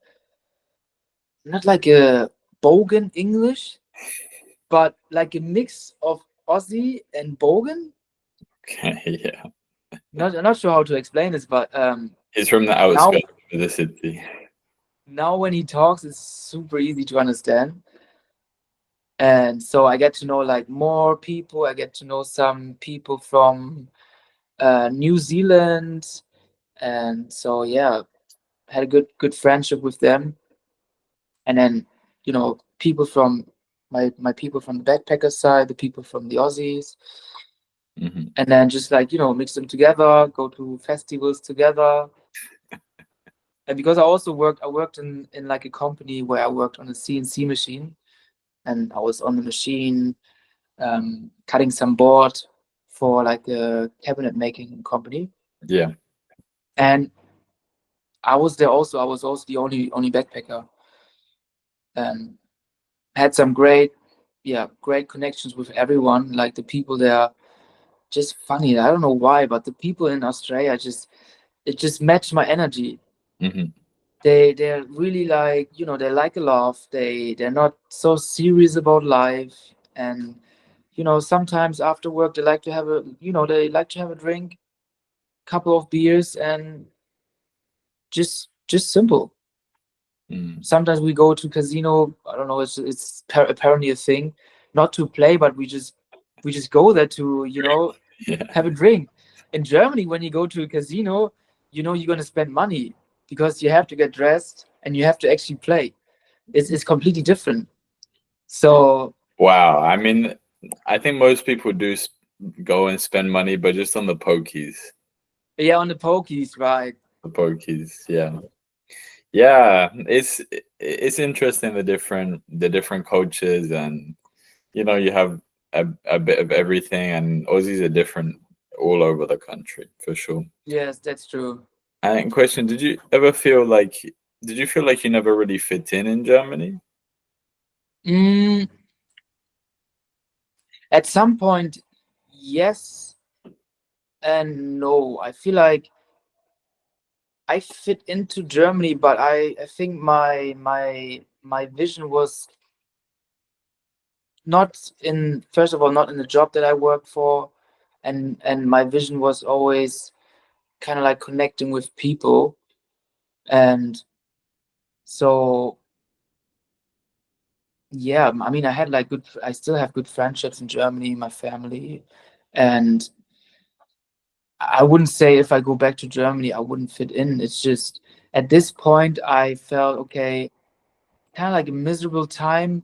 not like a Bogan English, but like a mix of Aussie and Bogan. Okay. Yeah. Not sure how to explain this, but He's from the now outskirts of the city. now when he talks, it's super easy to understand. And so I get to know like more people. I get to know some people from New Zealand, and so yeah, had a good friendship with them. And then people from my people from the backpacker side, the people from the Aussies, Hmm. and then just like mix them together, go to festivals together. And because I worked in like a company where I worked on a CNC machine, and I was on the machine cutting some board for like a cabinet making company. Yeah. And I was also the only backpacker, and had some great connections with everyone. Like the people there, just funny. I don't know why, but the people in Australia it just matched my energy. Hmm. They're really like they like a laugh. They're not so serious about life. And sometimes after work they like to have a drink, couple of beers, and just simple. Mm. Sometimes we go to casino. I don't know. It's apparently a thing, not to play, but we just go there to Yeah. have a drink. In Germany, when you go to a casino, you're gonna spend money because you have to get dressed and you have to actually play. It's completely different. So Wow. I mean, I think most people do go and spend money, but just on the pokies. yeah, on the pokies, right? The pokies. Yeah. Yeah. It's interesting the different cultures, and you have a bit of everything, and Aussies are different all over the country for sure. Yes, that's true. And question, did you feel like you never really fit in Germany? Mm, at some point, yes and no. I feel like I fit into Germany, but I think my vision was not in first of all not in the job that I worked for, and my vision was always kind of like connecting with people. And so yeah, I mean, I still have good friendships in Germany, my family. And I wouldn't say if I go back to Germany I wouldn't fit in. It's just at this point I felt okay, kind of like a miserable time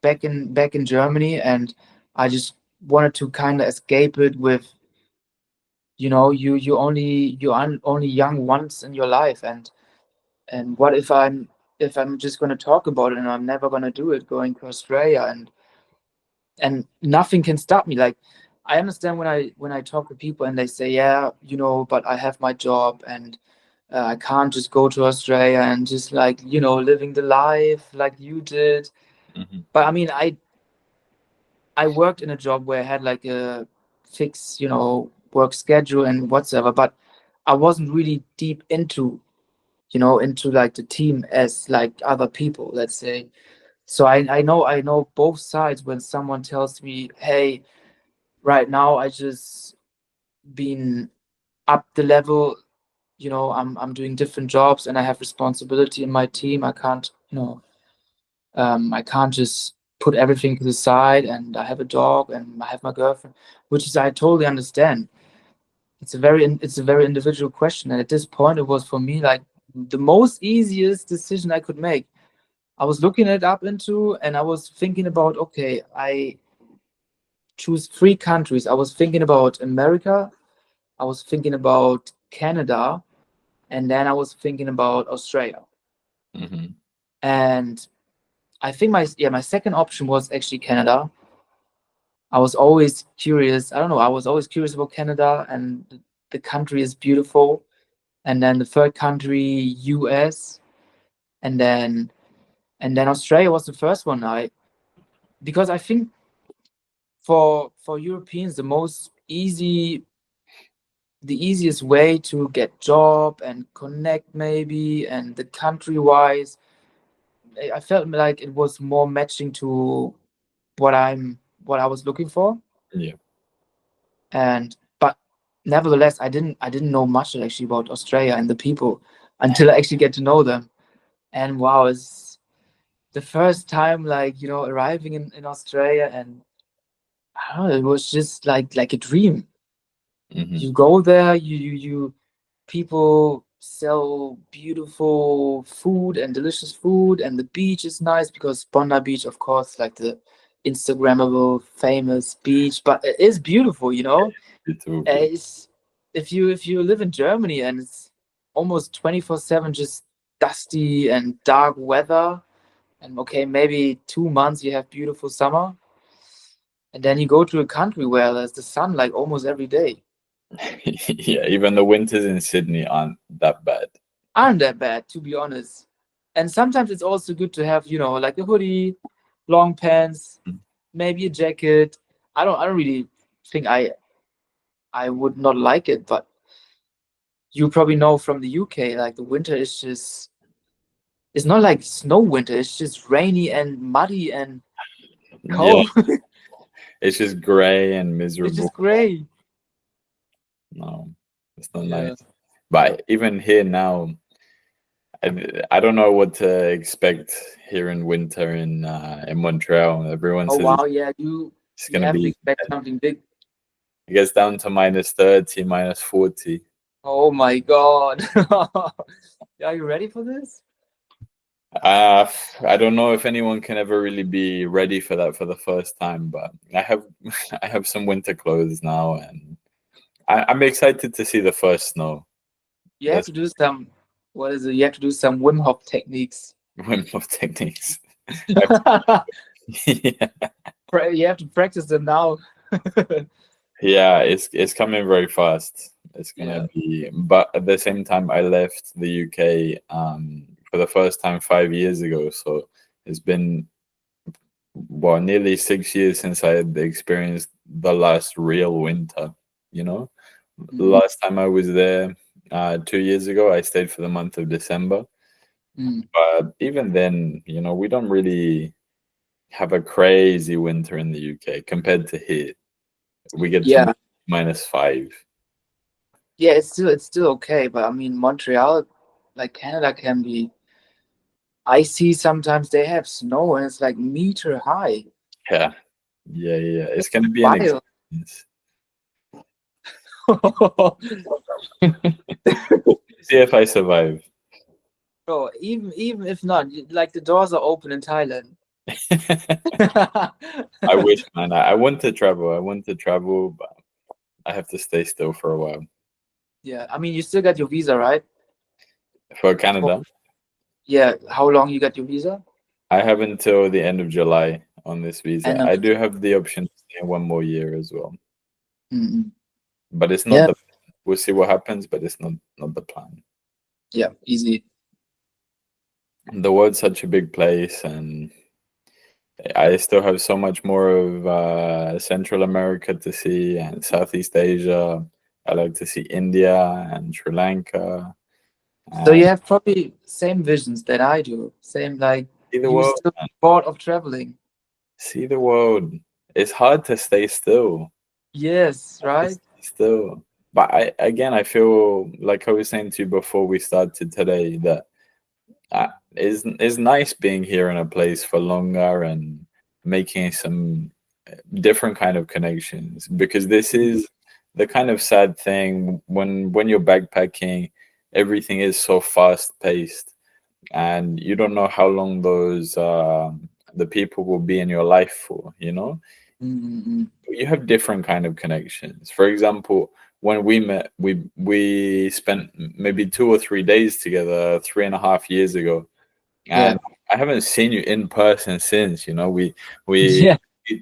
back in Germany, and I just wanted to kind of escape it with you're only young once in your life, and what if I'm just going to talk about it and I'm never going to do it, going to Australia, and nothing can stop me. Like, I understand when I talk to people and they say, yeah, but I have my job, and I can't just go to Australia and just, like, living the life like you did. Hmm. But I mean, I worked in a job where I had like a fixed, work schedule and whatsoever, but I wasn't really deep into like the team as like other people, let's say. So I know both sides when someone tells me, hey, right now I just been up the level, I'm doing different jobs and I have responsibility in my team. I can't just put everything to the side, and I have a dog and I have my girlfriend, which is, I totally understand. It's a very individual question, and at this point, it was for me like the most easiest decision I could make. I was looking it up into, and I was thinking about, okay, I choose three countries. I was thinking about America, I was thinking about Canada, and then I was thinking about Australia. Hmm. And I think my second option was actually Canada. I was always curious. I don't know. I was always curious about Canada, and the country is beautiful. And then the third country, US, and then Australia was the first one. Because I think for Europeans, the easiest way to get job and connect, maybe, and the country wise, I felt like it was more matching to what I was looking for. Yeah. And but nevertheless, I didn't know much actually about Australia and the people until I actually get to know them. And wow, it's the first time, like, arriving in Australia, and I don't know, it was just like a dream. Hmm. You go there, you people sell beautiful food and delicious food, and the beach is nice because Bondi Beach, of course, like the Instagrammable famous beach, but it is beautiful. It's all good. It's if you live in Germany and it's almost 24/7 just dusty and dark weather, and okay, maybe 2 months you have beautiful summer, and then you go to a country where there's the sun like almost every day. Yeah, even the winters in Sydney aren't that bad. Aren't that bad, to be honest. And sometimes it's also good to have, like a hoodie, long pants, maybe a jacket. I don't really think I would not like it, but you probably know from the UK, like the winter is just, it's not like snow winter, it's just rainy and muddy and Yeah, cold. it's just gray and It's miserable. just gray. No, it's not Yeah. nice. But even here now, I don't know what to expect here in winter in Montreal. Everyone Oh says wow, yeah, you it's you gonna have to be, expect something big. it gets down to -30, -40. Oh my God. Are you ready for this? I don't know if anyone can ever really be ready for that for the first time, but I have I have some winter clothes now, and I'm excited to see the first snow. You have That's to do some, what is it? You have to do some Wim Hof techniques. Wim Hof techniques. Yeah, You have to practice them now. yeah, it's coming very fast. It's gonna Yeah. be, but at the same time, I left the UK for the first time 5 years ago, so it's been, well, nearly 6 years since I had experienced the last real winter. You know, the Mm, last time I was there, 2 years ago, I stayed for the month of December. mm. But even then, we don't really have a crazy winter in the UK compared to here. We get to Yeah. -5. Yeah, it's still okay, but I mean Montreal, like Canada, can be icy sometimes. They have snow and it's like meter high. Yeah, yeah, yeah. It's gonna be an Wild. experience. See if I survive. Bro, even if not, like the doors are open in Thailand. I wish, man. I want to travel. I want to travel, but I have to stay still for a while. Yeah, I mean, you still got your visa, right? For For, Canada, yeah, how long you got your visa? I have until the end of July on this visa. End of I do have the option to stay one more year as well, mm but it's not Yeah, the. We'll see what happens, but it's not the plan. yeah, easy. The world's such a big place, and I still have so much more of Central America to see and Southeast Asia. I like to see India and Sri Lanka So you and have probably same visions that I do. Same like see the you world. still bored of traveling. See the world. It's hard to stay still. Yes, right? Still, but I feel like I was saying to you before we started today that it's nice being here in a place for longer and making some different kind of connections, because this is the kind of sad thing when you're backpacking, everything is so fast paced and you don't know how long those the people will be in your life for, you know. Mm-hmm. You have different kind of connections. For example, when we met, we spent maybe 2 or 3 days together 3.5 years ago, Yeah. and I haven't seen you in person since. You know, we Yeah.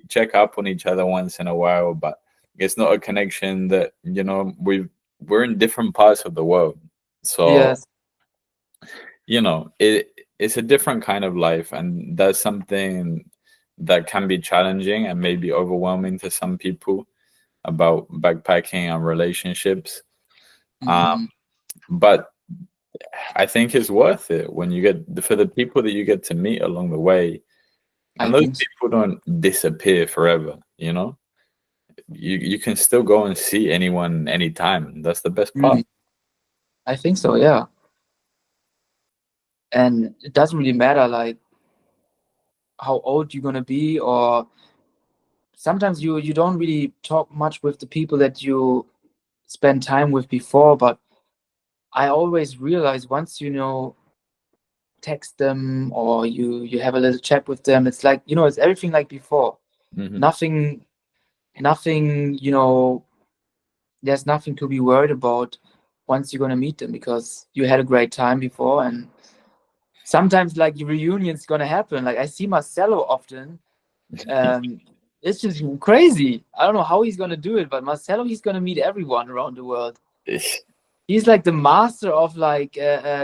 check up on each other once in a while, but it's not a connection that, you know, we're in different parts of the world. So, Yes. you know, it's a different kind of life, and that's something that can be challenging and maybe overwhelming to some people about backpacking and relationships. Um, Mm-hmm. but I think it's worth it when you get for the people that you get to meet along the way, I and those think so. people don't disappear forever. You know, you can still go and see anyone anytime. That's the best part. Mm, I think so, yeah. And it doesn't really matter like how old you're gonna be, or sometimes you don't really talk much with the people that you spend time with before, but I always realize once text them or you have a little chat with them, it's like it's everything like before. Hmm. Nothing, nothing. There's nothing to be worried about once you're gonna meet them because you had a great time before, and sometimes like reunions gonna happen. Like I see Marcelo often. Um, it's just crazy. I don't know how he's gonna do it, but Marcelo, he's gonna meet everyone around the world. He's like the master of like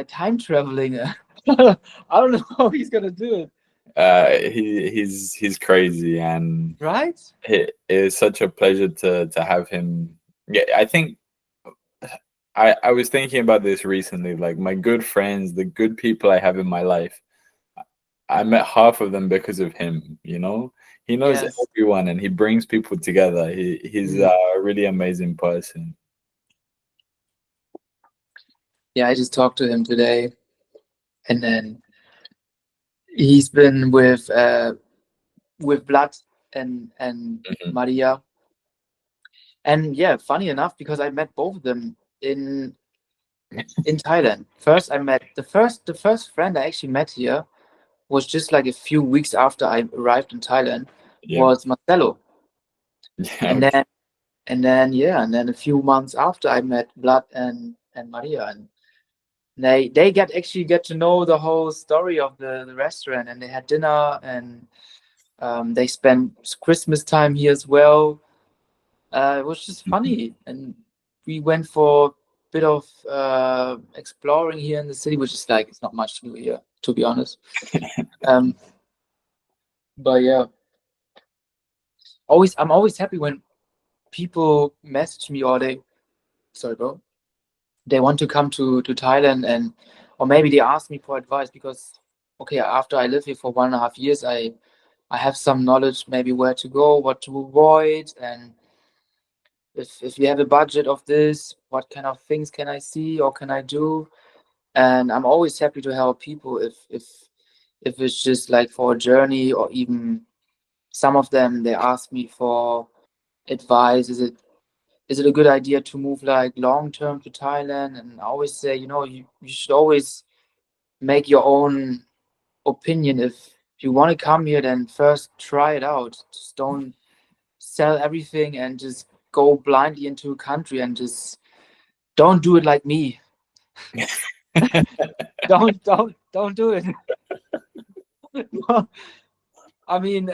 time traveling. I don't know how he's gonna do it. He's crazy, and Right? it is such a pleasure to have him. Yeah, I think I was thinking about this recently. Like my good friends, the good people I have in my life, I met half of them because of him. You know, he knows Yes. everyone and he brings people together. He's Mm. a really amazing person. Yeah, I just talked to him today, and then he's been with Vlad and Mhm. Maria. And yeah, funny enough, because I met both of them in Thailand. First, I met the first friend I actually met here was just like a few weeks after I arrived in Thailand Yeah, was Marcelo. yeah, And okay. then a few months after I met Vlad and Maria, and they get to know the whole story of the restaurant, and they had dinner, and they spent Christmas time here as well. It was just Mhm. funny, and we went for a bit of exploring here in the city, which is like it's not much to do here, to be honest. Um, but yeah, I'm always happy when people message me or sorry, bro, they want to come to Thailand, and or maybe they ask me for advice because okay, after I live here for 1.5 years, I have some knowledge maybe where to go, what to avoid, and if you have a budget of this, what kind of things can I see or can I do? And I'm always happy to help people if it's just like for a journey, or even some of them they ask me for advice. Is it a good idea to move like long term to Thailand? And I always say, you should always make your own opinion. If you want to come here, then first try it out. Just don't sell everything and just go blindly into a country and just don't do it like me. Don't do it. No, I mean,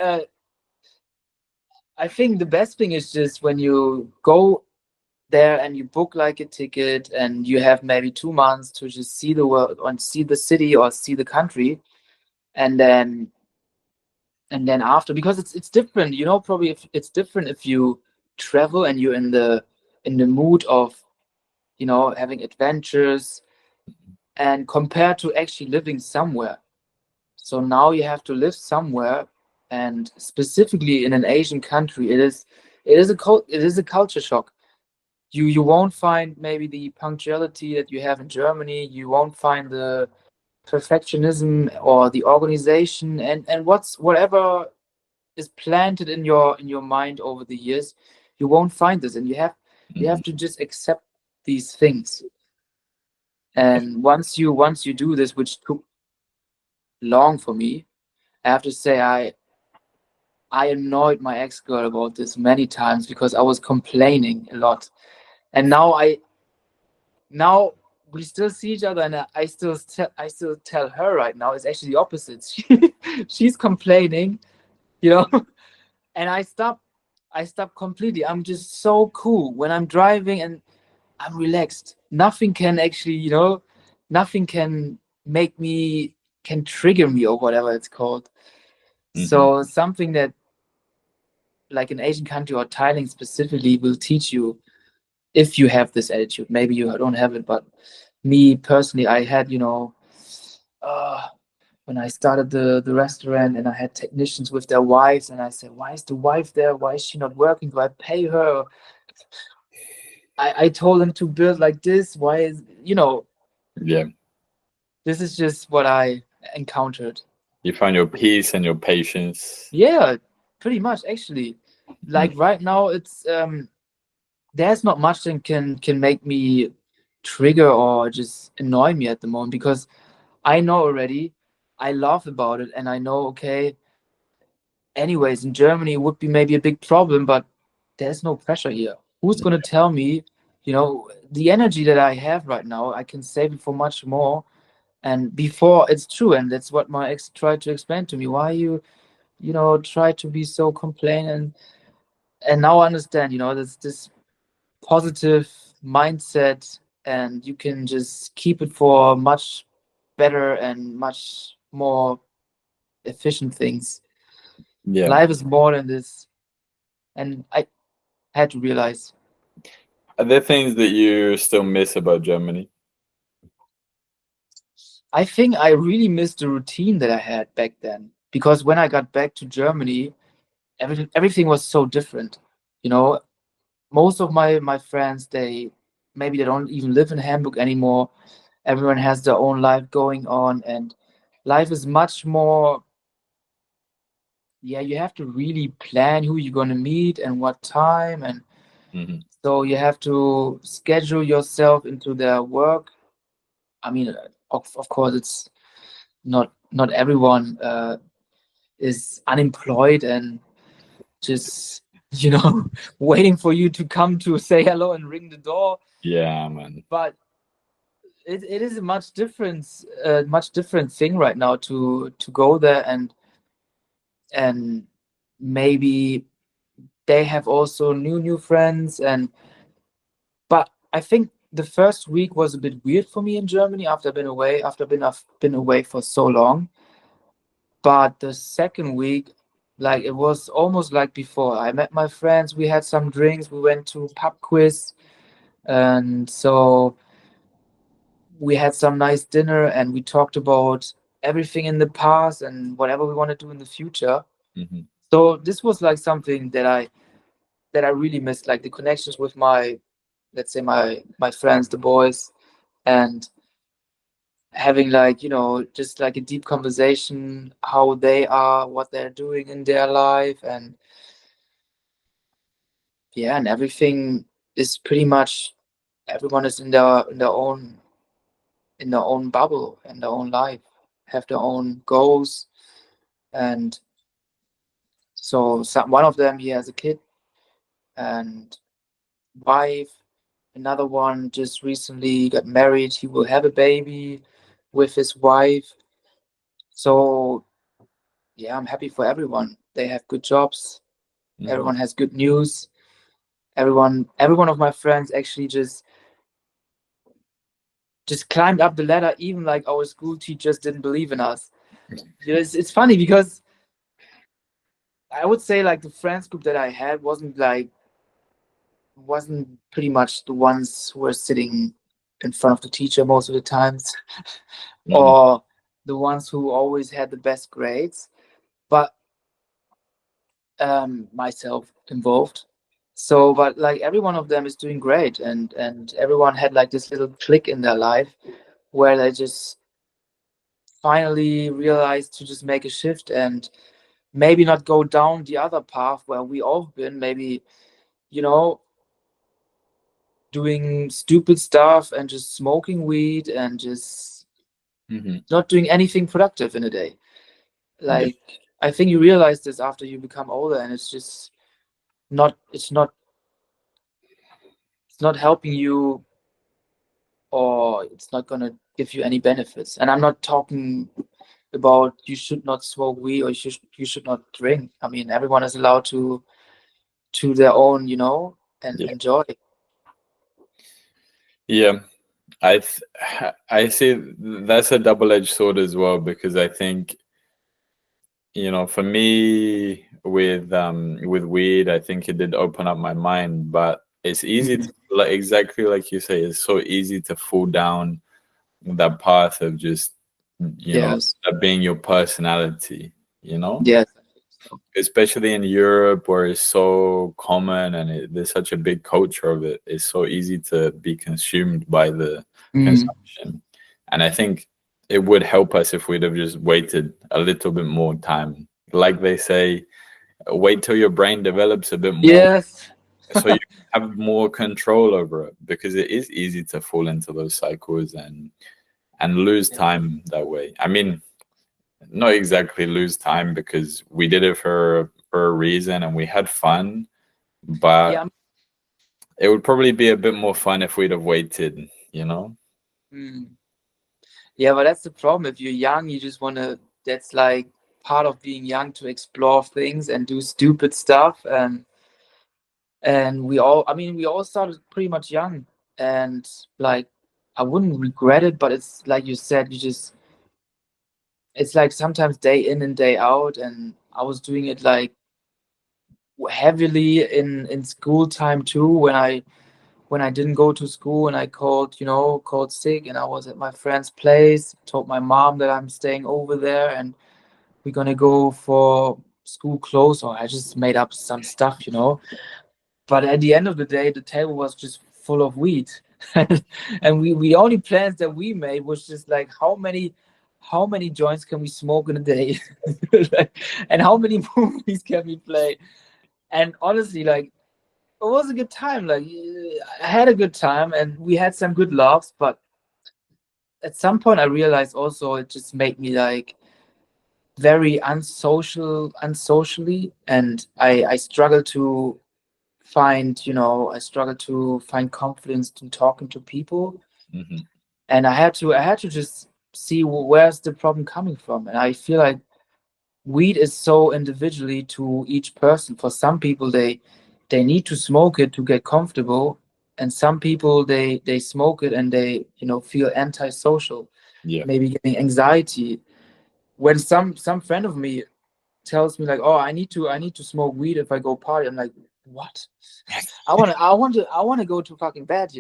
I think the best thing is just when you go there and you book like a ticket and you have maybe 2 months to just see the world or see the city or see the country, and then after, because it's different, you know, probably if it's different if you travel and you're in the mood of, you know, having adventures, and compared to actually living somewhere. So now you have to live somewhere, and specifically in an Asian country, it is a culture shock. You won't find maybe the punctuality that you have in Germany. You won't find the perfectionism or the organization and whatever is planted in your mind over the years. You won't find this, and you have to just accept these things. And once you do this, which took long for me, I have to say I annoyed my ex-girl about this many times because I was complaining a lot. And now we still see each other, and I still tell her right now it's actually the opposite. She's complaining, you know, and I stop completely. I'm just so cool when I'm driving and I'm relaxed. Nothing can actually, you know, nothing can make me can trigger me or whatever it's called. So something that like an Asian country or Thailand specifically will teach you if you have this attitude. Maybe you don't have it, but me personally, I had, you know, uh, when I started the restaurant and I had technicians with their wives, and I said, why is the wife there? Why is she not working? Do I pay her? I told them to build like this. Why is, you know, Yeah. this is just what I encountered. You find your peace and your patience. Yeah, pretty much actually. Like right now, it's there's not much that can make me trigger or just annoy me at the moment, because I know already, I laugh about it, and I know, okay, anyways, in Germany it would be maybe a big problem, but there's no pressure here. Who's gonna tell me, you know, the energy that I have right now, I can save it for much more. And before, it's true, and that's what my ex tried to explain to me. Why you know, try to be so complain, and now I understand, you know, this positive mindset, and you can just keep it for much better and much more efficient things. Yeah. Life is more than this, and I had to realize. Are there things that you still miss about Germany? I think I really missed the routine that I had back then, because when I got back to Germany, everything was so different. You know, most of my friends, they don't even live in Hamburg anymore. Everyone has their own life going on, and life is much more, yeah, you have to really plan who you're going to meet and what time, and so you have to schedule yourself into their work. I mean, of course, it's not everyone is unemployed and just, you know, waiting for you to come to say hello and ring the door. Yeah, man. But it is a much different thing right now to go there, and maybe they have also new friends. And but I think the first week was a bit weird for me in Germany after I've been away for so long. But the second week, like, it was almost like before. I met my friends, we had some drinks, we went to pub quiz, and so we had some nice dinner, and we talked about everything in the past and whatever we want to do in the future. So this was like something that I really missed, like the connections with my, let's say, my friends, the boys, and having, like, you know, just like a deep conversation, how they are, what they're doing in their life, and yeah, and everything is pretty much, everyone is in their own bubble, in their own life, have their own goals. And so one of them, he has a kid, and wife. Another one just recently got married. He will have a baby with his wife. So yeah, I'm happy for everyone. They have good jobs. Hmm. Everyone has good news. Every one of my friends actually just climbed up the ladder, even like our school teachers didn't believe in us. You know, it's funny because I would say like the friends group that I had wasn't pretty much the ones who were sitting in front of the teacher most of the times, Hmm. or the ones who always had the best grades, but myself involved. So, but like every one of them is doing great, and everyone had like this little click in their life where they just finally realized to just make a shift and maybe not go down the other path where we all been, maybe, you know, doing stupid stuff and just smoking weed and just Hmm. not doing anything productive in a day. Yeah. Like, I think you realize this after you become older, and it's just not it's not helping you, or it's not gonna give you any benefits. And I'm not talking about you should not smoke weed or you should not drink. I mean, everyone is allowed to their own, and Yeah. enjoy. Yeah. I see that's a double-edged sword as well, because I think, for me with weed, I think it did open up my mind, but it's easy to, Mhm. like, exactly like you say, it's so easy to fall down that path of just, Yes. that being your personality, you know Yes. So, especially in Europe, where it's so common and there's such a big culture of it. It's so easy to be consumed by the mm, consumption. And I think it would help us if we'd have just waited a little bit more time. Like they say, wait till your brain develops a bit more yes. so you have more control over it, because it is easy to fall into those cycles and lose Yeah. time that way. I mean, not exactly lose time, because we did it for a reason and we had fun, but Yeah. it would probably be a bit more fun if we'd have waited. Mm. Yeah, but that's the problem. If you're young, you just that's like part of being young, to explore things and do stupid stuff. And we all started pretty much young. And like, I wouldn't regret it, but it's like you said, it's like sometimes day in and day out. And I was doing it like heavily in school time too, when I didn't go to school and I called sick, and I was at my friend's place, told my mom that I'm staying over there and we're gonna go for school clothes, or I just made up some stuff. But at the end of the day, the table was just full of weed. And we only plans that we made was just like how many joints can we smoke in a day? Like, and how many movies can we play? And honestly, like, it was a good time. Like, I had a good time and we had some good laughs, but at some point I realized also it just made me like very unsocially, and I struggle to find confidence in talking to people. Hmm. And I had to just see where's the problem coming from. And I feel like weed is so individually to each person. For some people, they need to smoke it to get comfortable, and some people they smoke it and they feel antisocial, Yeah. maybe getting anxiety. When some friend of me tells me like, oh, I need to smoke weed if I go party, I'm like, what? I want to go to fucking bed.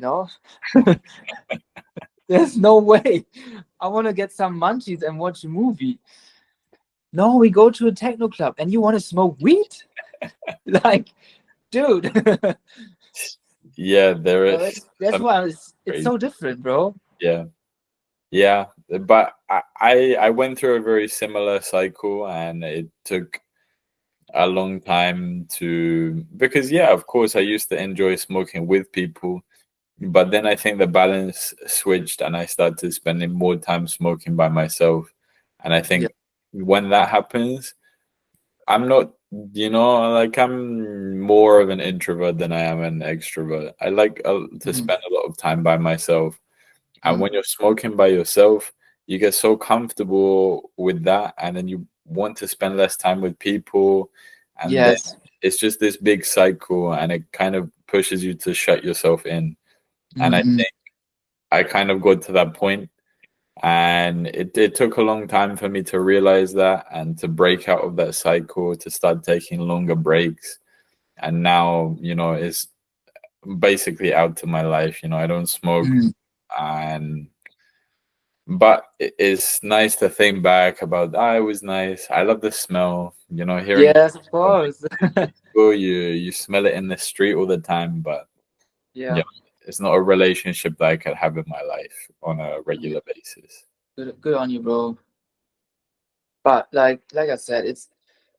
There's no way. I want to get some munchies and watch a movie. No, we go to a techno club and you want to smoke weed? Like, dude. Yeah, there is That's some why it's crazy. so different, bro. Yeah. Yeah. But I went through a very similar cycle, and it took a long time to, because yeah, of course I used to enjoy smoking with people, but then I think the balance switched and I started spending more time smoking by myself. And I Yeah. think when that happens, I'm not Like I'm more of an introvert than I am an extrovert. I like to Mm, spend a lot of time by myself. And mm. when you're smoking by yourself, you get so comfortable with that, and then you want to spend less time with people, and then Yes. it's just this big cycle, and it kind of pushes you to shut yourself in. And I Mm-mm. think I kind of got to that point, and it took a long time for me to realize that and to break out of that cycle, to start taking longer breaks. And now, it's basically out to my life. I don't smoke, Mm. and but it's nice to think back about, it was nice. I love the smell, hearing Yes, of from course. people, you smell it in the street all the time, but Yeah. yeah, it's not a relationship that I could have in my life on a Yeah. regular basis. Good on you, bro. But like I said, it's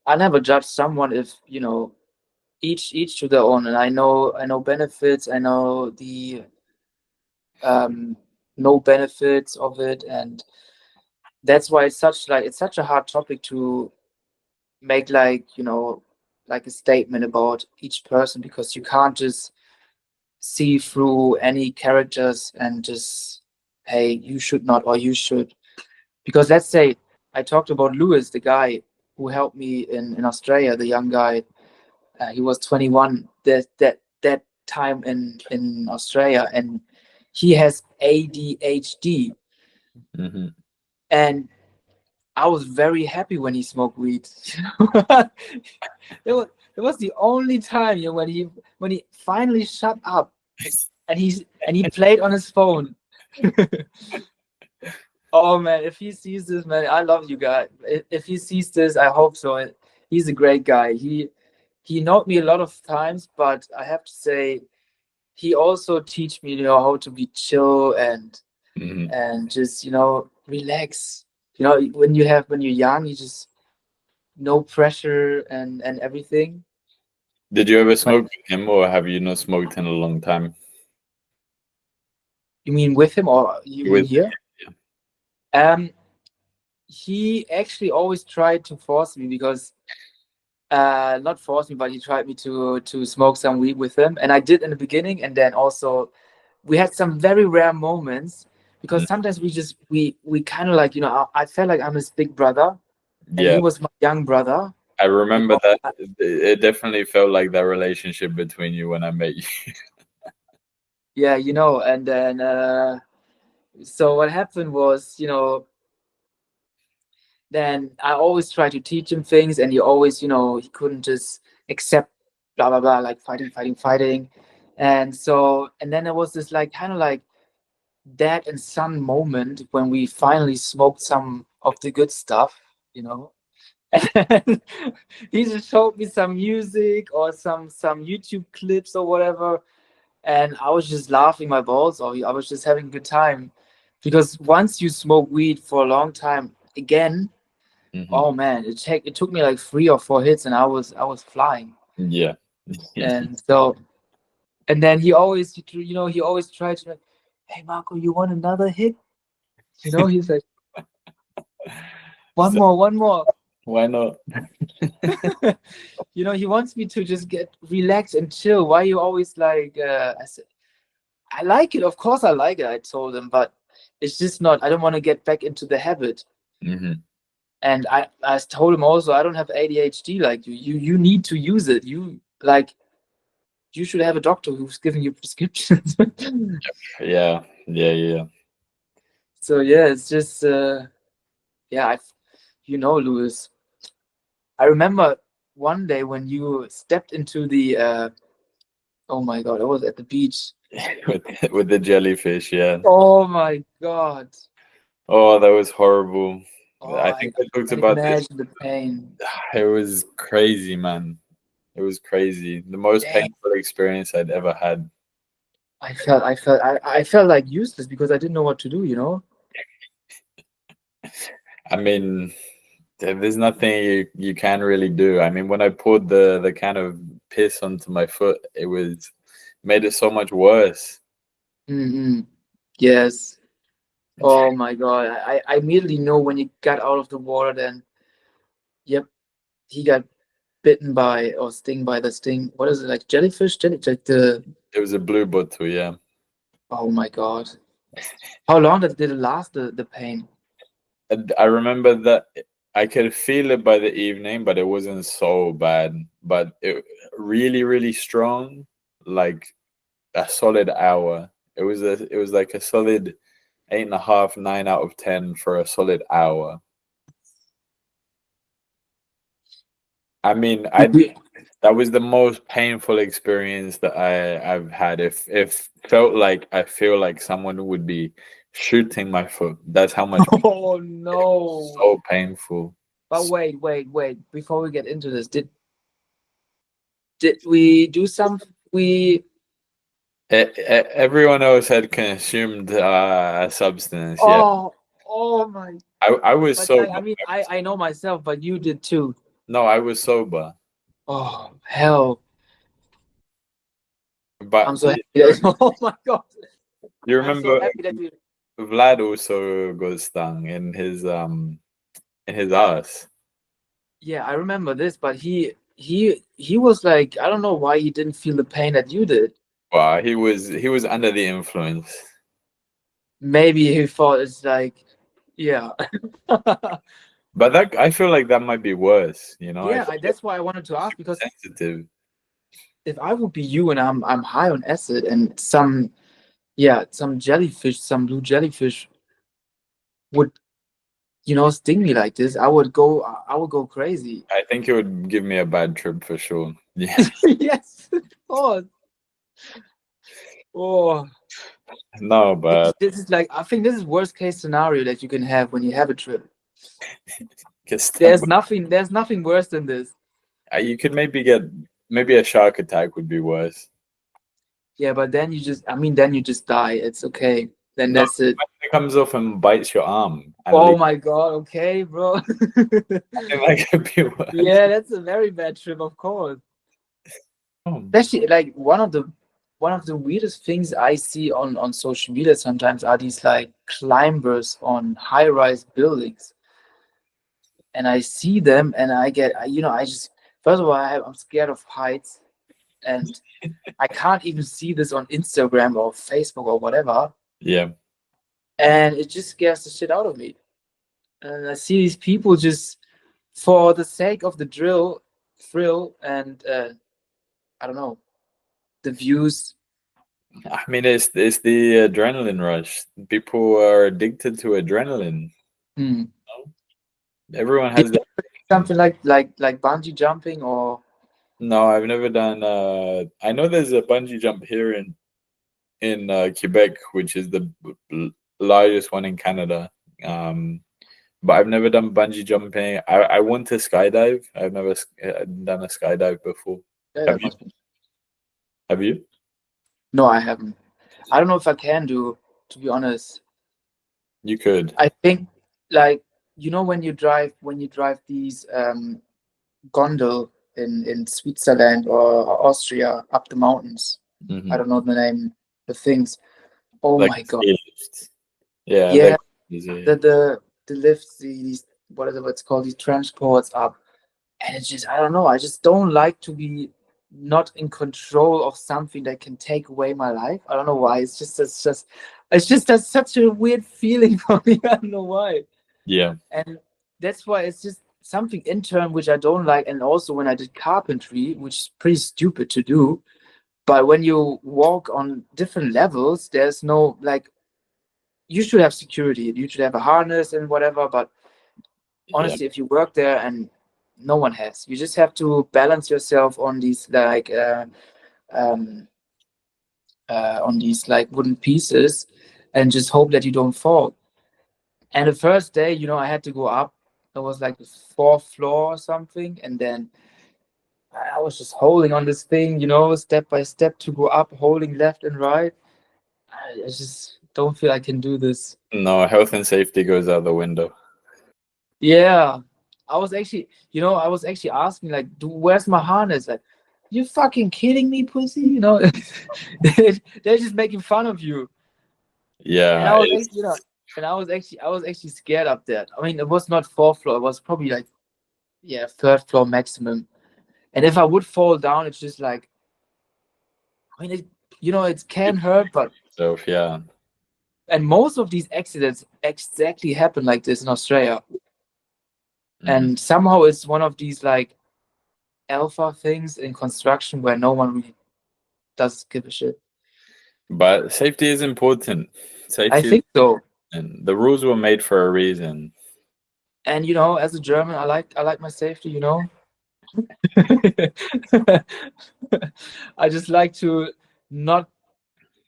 I never judge someone if, each to their own. And I know benefits, I know the um no benefits of it, and that's why it's such a hard topic to make, like a statement about each person, because you can't just see through any characters and just, hey, you should not or you should. Because let's say I talked about Lewis, the guy who helped me in Australia, the young guy. He was 21 that time in Australia, and he has ADHD. Hmm. And I was very happy when he smoked weed. it was it was the only time, when he finally shut up, and he played on his phone. Oh man, if he sees this, man, I love you guys. If he sees this, I hope so. He's a great guy. He knocked me a lot of times, but I have to say he also teach me, how to be chill Hmm. and just, relax. When you're young, you just no pressure and everything. Did you ever But smoke with him, or have you not smoked in a long time? you mean with him, or you mean With here? Um, he actually always tried to force me, because not force me, but he tried me to smoke some weed with him, and I did in the beginning, and then also we had some very rare moments, because Mm, sometimes we kind of like, I felt like I'm his big brother, and he yeah, was my young brother. I You remember know, that. It definitely felt like that relationship between you when I met you. yeah, and then so what happened was, then I always try to teach him things, and he always, he couldn't just accept blah blah blah, like fighting, fighting, fighting. And then there was this, like, kind of like dad and son moment when we finally smoked some of the good stuff, you know. And he just showed me some music or some YouTube clips or whatever, and I was just laughing my balls off. I was just having a good time, because once you smoke weed for a long time, again, Hmm. oh man, it took me like 3 or 4 hits, and I was flying. Yeah. And so, and then he always tried to, like, hey Marco, you want another hit? He's like, one So more, one more. why not? He wants me to just get relaxed and chill. Why you always like? I said, I like it. Of course, I like it. I told him, but it's just not. I don't want to get back into the habit. Hmm. And I told him also, I don't have ADHD like you. You need to use it. You should have a doctor who's giving you prescriptions. Yeah, yeah, yeah. So yeah, it's just yeah. Louis. I remember one day when you stepped into the oh my god, I was at the beach. With the jellyfish, yeah. Oh my god. Oh, that was horrible. Oh, I I think I talked can about this. imagine the pain. It was crazy, man. It was crazy. The most Dang. painful experience I'd ever had. I felt like useless because I didn't know what to do. I mean, there's nothing you can really do. I mean, when I poured the kind of piss onto my foot, it was made it so much worse. Hmm. Yes. Oh my god. I immediately know when he got out of the water, then yep, he got bitten by or sting by the sting. What is it, like jellyfish? Like the It was a blue bottle, yeah. oh my God. How long did it last, the pain? And I remember that I could feel it by the evening, but it wasn't so bad. But it really, really strong, like a solid hour. It was like a solid 8.5, 9 out of 10 for a solid hour. I mean, that was the most painful experience that I've had. If felt like I feel like someone would be shooting my foot. That's how much Oh no. so painful. But wait. Before we get into this, did we do some we Everyone else had consumed a substance. Yeah, oh my, I was but sober. I mean I know myself, but you did too. No, I was sober. Oh hell. I'm But so happy that oh my God. you I'm so remember happy that we Vlad also got stung in his ass. yeah, I remember this, but he was like, I don't know why he didn't feel the pain that you did. Wow, he was under the influence. Maybe he thought it's like, yeah. But that I feel like that might be worse. You know, I Yeah, feel like that's why I wanted to ask, because it's sensitive. if I would be you and I'm high on acid and some jellyfish, some blue jellyfish would, sting me like this, I would go crazy. I think it would give me a bad trip for sure. Yeah. Yes. Oh, oh. No, but This is like, I think this is worst case scenario that you can have when you have a trip. get stung. There's nothing worse than this. You could maybe a shark attack would be worse. Yeah, but then you just die. It's okay. Then No, that's it. it comes off and bites your arm and Oh leaves. my God. Okay, bro. I think that could be worse. Yeah, that's a very bad trip, of course. Oh, Especially like one of the weirdest things I see on social media sometimes are these like climbers on high-rise buildings, and I see them and I get I just first of all I'm scared of heights, and I can't even see this on Instagram or Facebook or whatever, yeah. and it just scares the shit out of me. And I see these people just for the sake of the thrill, and I don't know, the views. I mean, it's the adrenaline rush. People are addicted to adrenaline. Hmm. Everyone has that. Something like bungee jumping or No, I've never done. I know there's a bungee jump here in Quebec, which is the largest one in Canada. Um, but I've never done bungee jumping. I want to skydive. I've never done a skydive before. yeah, Have that you? must be. Have you? No, I haven't. I don't know if I can do, to be honest. You could. I think like when you drive these gondol in Switzerland or Austria up the mountains. I Hmm. don't know the name, the things. Oh Like my God. ski lift. Yeah, Yeah, like easy. the lifts, these whatever it's called, these transports up. And it's just, I don't know, I just don't like to be not in control of something that can take away my life. I don't know why. It's just that's such a weird feeling for me. I don't know why. Yeah, And that's why it's just something intern which I don't like. And also when I did carpentry, which is pretty stupid to do, but when you walk on different levels, there's no like, you should have security, you should have a harness and whatever, but yeah. honestly, if you work there and no one has, you just have to balance yourself on these like um, wooden pieces and just hope that you don't fall. And the first day, I had to go up. It was like the fourth floor or something, and then I was just holding on this thing, step by step to go up, holding left and right. I just don't feel I can do this. No, health and safety goes out the window. Yeah, I was actually asking like, where's my harness? Like, you fucking kidding me, pussy? They're just making fun of you. And Yeah, I was it's actually, I was actually scared of that. I mean, it was not fourth floor. It was probably like, yeah, third floor maximum. And if I would fall down, it's just like, I mean, it can hurt, but So yeah. and most of these accidents exactly happen like this in Australia. And somehow it's one of these like alpha things in construction where no one really does give a shit. But safety is important. I think so. And the rules were made for a reason. And as a German, I like my safety. I just like to not,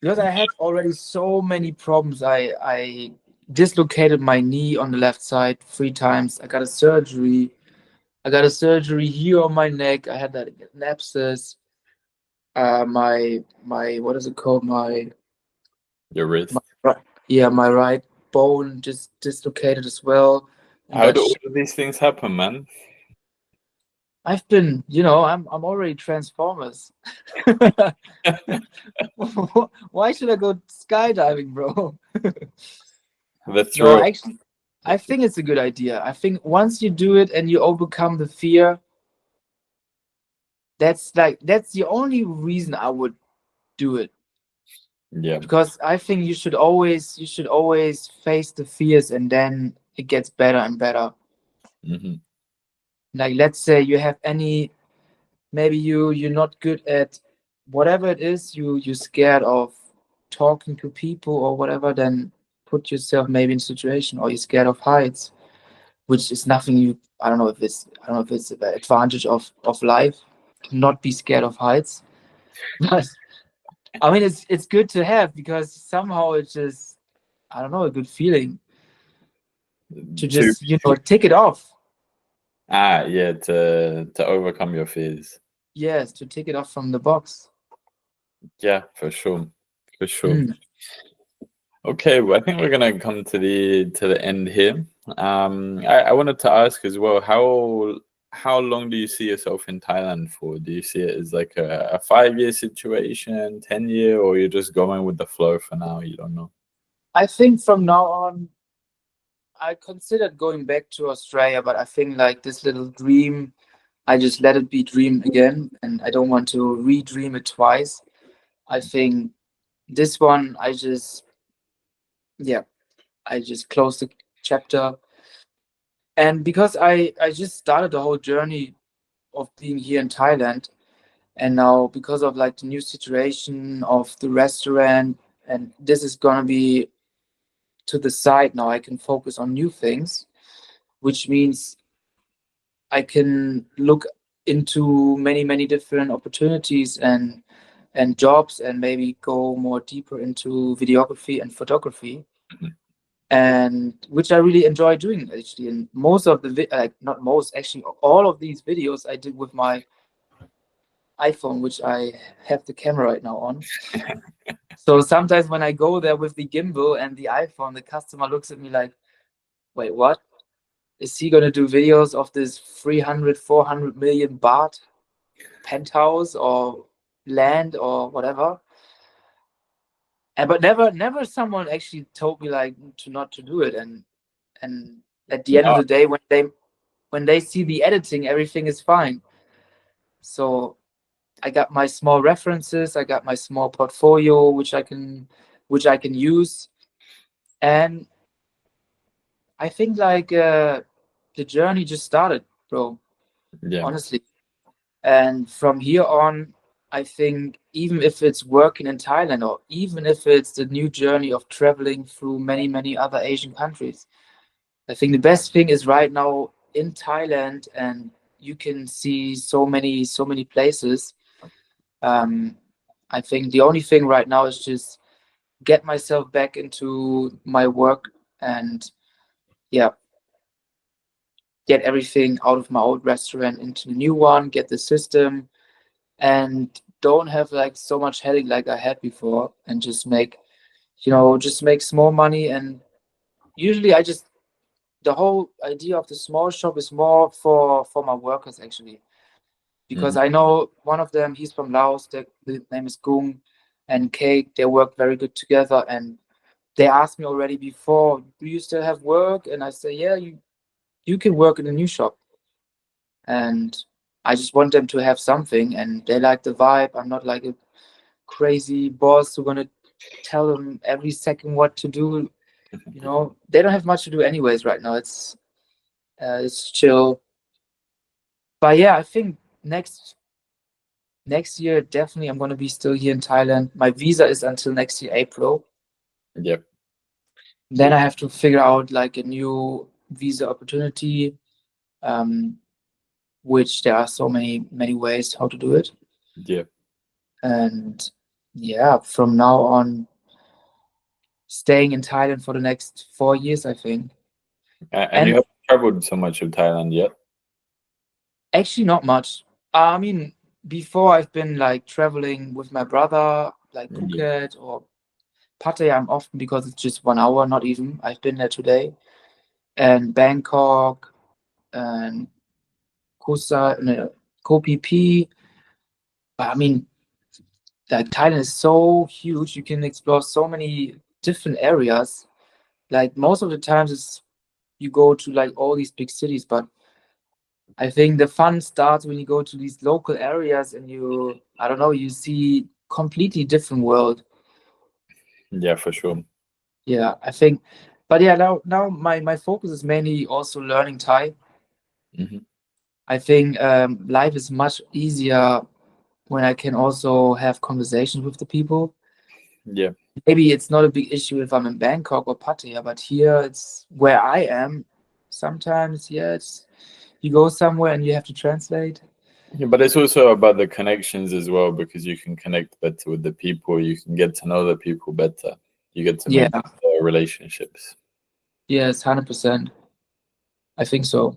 because I had already so many problems. I dislocated my knee on the left side 3 times. I got a surgery. I got a surgery here on my neck. I had that an abscess. My what is it called? Your wrist. My right bone just dislocated as well. And How do all of these things happen, man? I've been, I'm already Transformers. Why should I go skydiving, bro? That's No, real. actually, I think it's a good idea. I think once you do it and you overcome the fear, that's the only reason I would do it. Yeah. Because I think you should always face the fears, and then it gets better and better. Like, let's say you have maybe you're not good at whatever it is, you're scared of talking to people or whatever, then put yourself maybe in a situation, or you're scared of heights, which is nothing. I don't know if it's an advantage of life to not be scared of heights. But I mean, it's good to have, because somehow it's just, I don't know, a good feeling to just tick it off. Yeah, to overcome your fears. Yes, to tick it off from the box. Yeah, for sure. Okay, well, I think we're gonna come to the end here. I wanted to ask as well, how long do you see yourself in Thailand for? Do you see it as like a 5-year situation, 10-year, or you're just going with the flow for now? You don't know. I think from now on, I considered going back to Australia, but I think like this little dream, I just let it be dream again, and I don't want to re-dream it twice. I think this one, I just closed the chapter. And because I just started the whole journey of being here in Thailand, and now because of like the new situation of the restaurant, and this is gonna be to the side now, I can focus on new things, which means I can look into many different opportunities and jobs, and maybe go more deeper into videography and photography, and which I really enjoy doing actually. And most of the not most, actually all of these videos I did with my iPhone, which I have the camera right now on. So sometimes when I go there with the gimbal and the iPhone, the customer looks at me like, wait, what? Is he gonna do videos of this 300, 400 million baht penthouse or land or whatever? But never someone actually told me like to not to do it. And at the end of the day, when they see the editing, everything is fine. So I got my small references, I got my small portfolio, which I can use. And I think like the journey just started, bro. Yeah. Honestly. And from here on, I think even if it's working in Thailand, or even if it's the new journey of traveling through many other Asian countries, I think the best thing is right now in Thailand, and you can see so many places. I think the only thing right now is just get myself back into my work, and get everything out of my old restaurant into the new one, get the system, and don't have like so much headache like I had before, and just make small money. And usually the whole idea of the small shop is more for my workers actually, because I know one of them, he's from Laos, the name is Gung and Cake. They work very good together, and they asked me already before, do you still have work? And I say, yeah, you can work in a new shop. And I just want them to have something, and they like the vibe. I'm not like a crazy boss who's gonna tell them every second what to do. You know, they don't have much to do anyways right now. It's chill. But yeah, I think next year definitely I'm gonna be still here in Thailand. My visa is until next year April. Yep. Then I have to figure out like a new visa opportunity, um, which there are so many ways how to do it. Yep. And yeah, from now on, staying in Thailand for the next 4 years, I think. And you And haven't traveled so much of Thailand yet? actually, not much. I mean, before I've been like traveling with my brother, like Yeah. Phuket or Pattaya. I'm often because it's just 1 hour, not even. I've been there today, and Bangkok and Koh no, Koh Phi Phi. But I mean, like Thailand is so huge. You can explore so many different areas. Like most of the times, it's you go to like all these big cities, but I think the fun starts when you go to these local areas and I don't know, you see completely different world. Yeah, for sure. Yeah, I think, but yeah, now my focus is mainly also learning Thai. Hmm. I think life is much easier when I can also have conversations with the people. Yeah. Maybe it's not a big issue if I'm in Bangkok or Pattaya, but here it's where I am. Sometimes, yeah, it's you go somewhere and you have to translate. Yeah, but it's also about the connections as well, because you can connect better with the people. You can get to know the people better. You get to Yeah, make relationships. yes, 100%. I think so.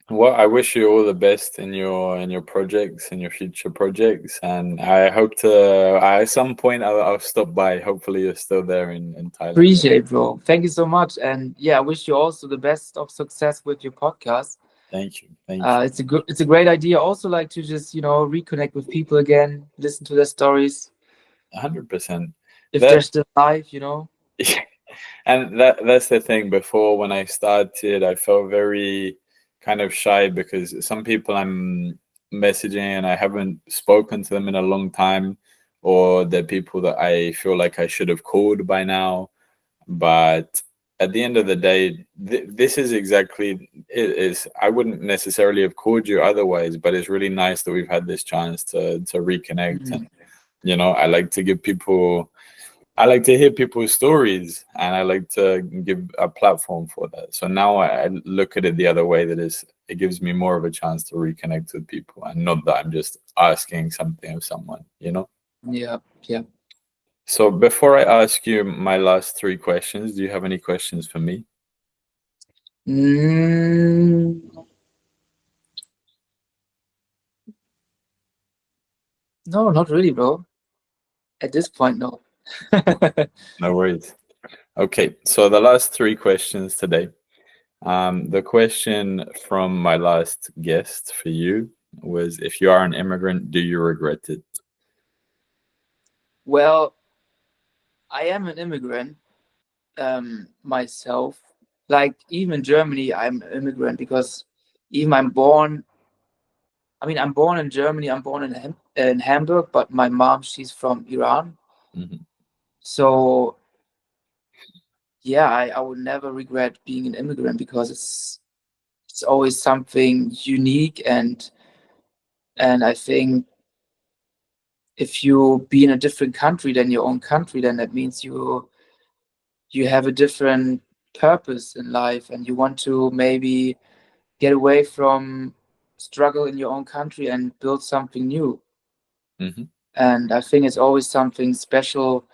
Well, I wish you all the best in your projects, in your future projects, and I hope to at some point I'll stop by. Hopefully, you're still there in Thailand. Appreciate, bro. Thank you so much. And yeah, I wish you also the best of success with your podcast. Thank you, thank you. It's a great idea. Also, like to just reconnect with people again, listen to their stories 100%. if they're That still alive. and that's the thing. Before, when I started, I felt very kind of shy because some people I'm messaging and I haven't spoken to them in a long time, or they're people that I feel like I should have called by now. But at the end of the day, this is exactly it is. I wouldn't necessarily have called you otherwise, but it's really nice that we've had this chance to reconnect. And Mm, I like to give people I like to hear people's stories, and I like to give a platform for that. So now I look at it the other way, that is, it gives me more of a chance to reconnect with people, and not that I'm just asking something of someone. yeah, yeah. So before I ask you my last three questions, do you have any questions for me? Mm, no, not really, bro. At this point, no. No worries. Okay, so the last three questions today. The question from my last guest for you was, if you are an immigrant, do you regret it? Well, I am an immigrant myself. Like even in Germany, I'm an immigrant because even I'm born in Germany. I'm born in Hamburg, but my mom, she's from Iran. Mhm. So yeah, I would never regret being an immigrant because it's always something unique, and I think if you be in a different country than your own country, then that means you have a different purpose in life, and you want to maybe get away from struggle in your own country and build something new. Mhm. And I think it's always something special,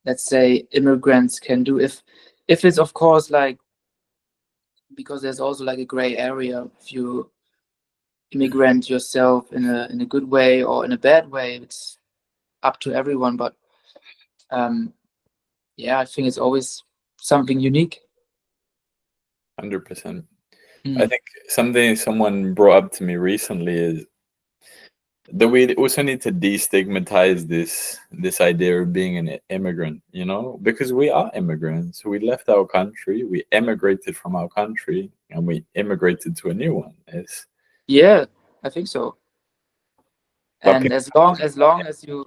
let's say, immigrants can do, if it's of course like, because there's also like a gray area if you immigrant yourself in a good way or in a bad way. It's up to everyone, but um yeah, I think it's always something unique. 100%. I Mm. think something someone brought up to me recently is that we also need to destigmatize this idea of being an immigrant, because we are immigrants. We left our country, we emigrated from our country, and we immigrated to a new one. Yeah, I think so. But And as long as you,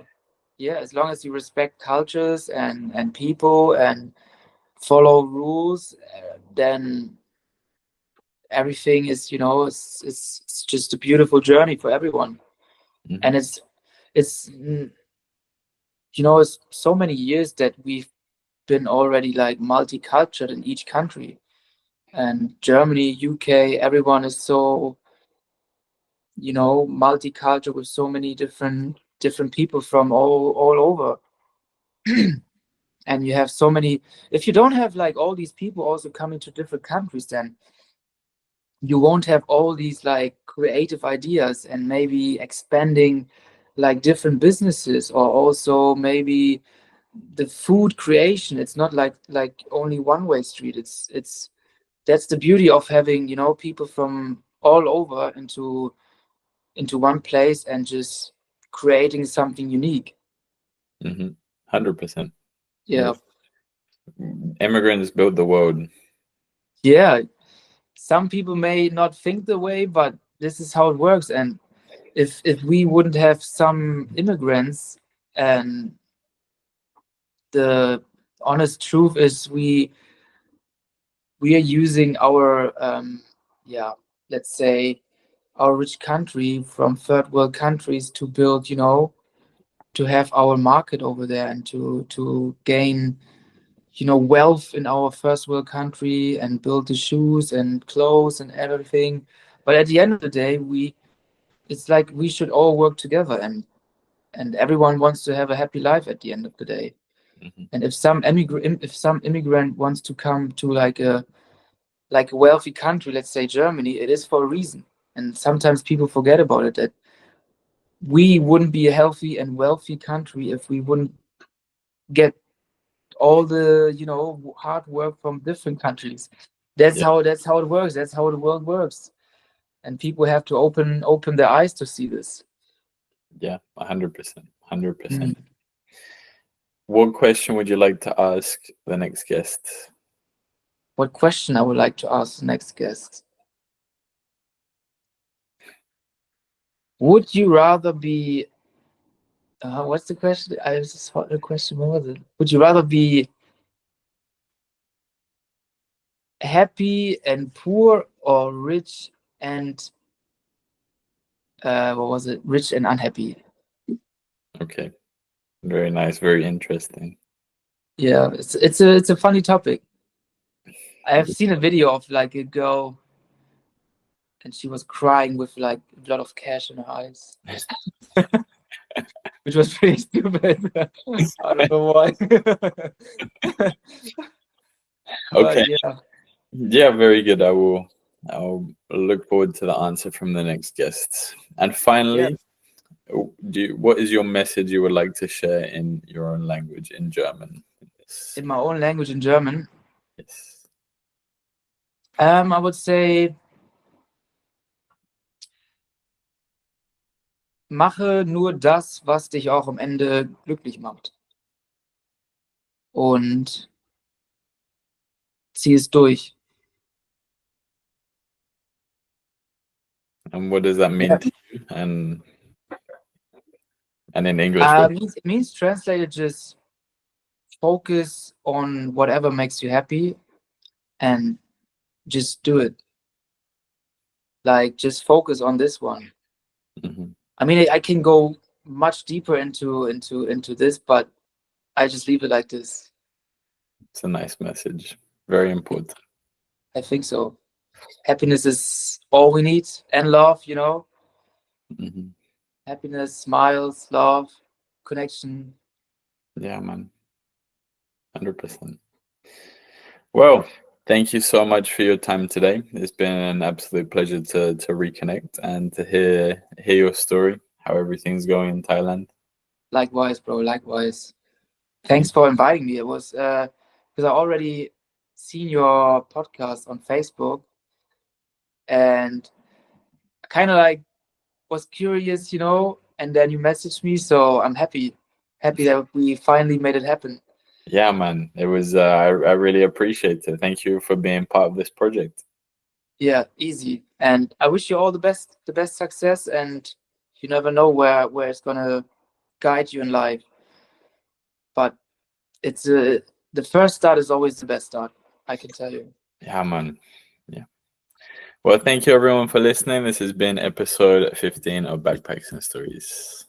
yeah, as long as you respect cultures and people and follow rules, then everything is, it's just a beautiful journey for everyone. And Mhm. it's it's so many years that we've been already like multicultural in each country. And Germany, UK, everyone is so, multicultural with so many different people from all over. And you have so many, if you don't have like all these people also coming to different countries, then you won't have all these like creative ideas and maybe expanding like different businesses, or also maybe the food creation. It's not like only one way street. It's That's the beauty of having, people from all over into one place and just creating something unique. 100%. Yeah. Immigrants built the world. Yeah, some people may not think the way, but this is how it works. And if we wouldn't have some immigrants, and the honest truth is we are using our yeah, let's say our rich country from third world countries to build, to have our market over there, and to gain, wealth in our first world country, and build the shoes and clothes and everything. But at the end of the day, it's like we should all work together, and everyone wants to have a happy life at the end of the day. Mhm. And if some immigrant wants to come to like a wealthy country, let's say Germany, it is for a reason. And sometimes people forget about it, that we wouldn't be a healthy and wealthy country if we wouldn't get all the, hard work from different countries. That's Yeah, how it works. That's how the world works. And people have to open their eyes to see this. yeah, 100%. 100%. Mm. What question would you like to ask the next guest? What question I would like to ask the next guest? Would you rather be, what's the question? I just thought the question. What was it? Would you rather be happy and poor, or rich and what was it? Rich and unhappy. Okay, very nice, very interesting. Yeah, it's a funny topic. I have seen a video of like a girl, and she was crying with like a lot of cash in her eyes, which was pretty stupid. I don't know why. Okay, But yeah, yeah, very good. I'll look forward to the answer from the next guest. And yeah. finally, what is your message you would like to share in your own language, in German? Yes. In my own language, in German, Yes. I would say, mache nur das, was dich auch am Ende glücklich macht. Und zieh es durch. And what does that mean Yeah. to you? And in English, what? It means translated, just focus on whatever makes you happy, and just do it. Like, just focus on this one. Mhm. I mean, I can go much deeper into this, but I just leave it like this. It's a nice message. Very important. I think so. Happiness is all we need, and love, Mhm. happiness, smiles, love, connection. Yeah, man. 100%. Well, thank you so much for your time today. It's been an absolute pleasure to reconnect and to hear your story, how everything's going in Thailand. Likewise, bro. Likewise. Thank Thanks for inviting me. It was because I already seen your podcast on Facebook, and I kind of like was curious, and then you messaged me, so I'm happy that we finally made it happen. Yeah, man. It was I really appreciate it. Thank you for being part of this project. Yeah, easy. And I wish you all the best success. And you never know where it's gonna guide you in life. But it's the first start is always the best start. I can tell you. Yeah, man. Yeah. Well, thank you everyone for listening. This has been episode 15 of Backpacks and Stories.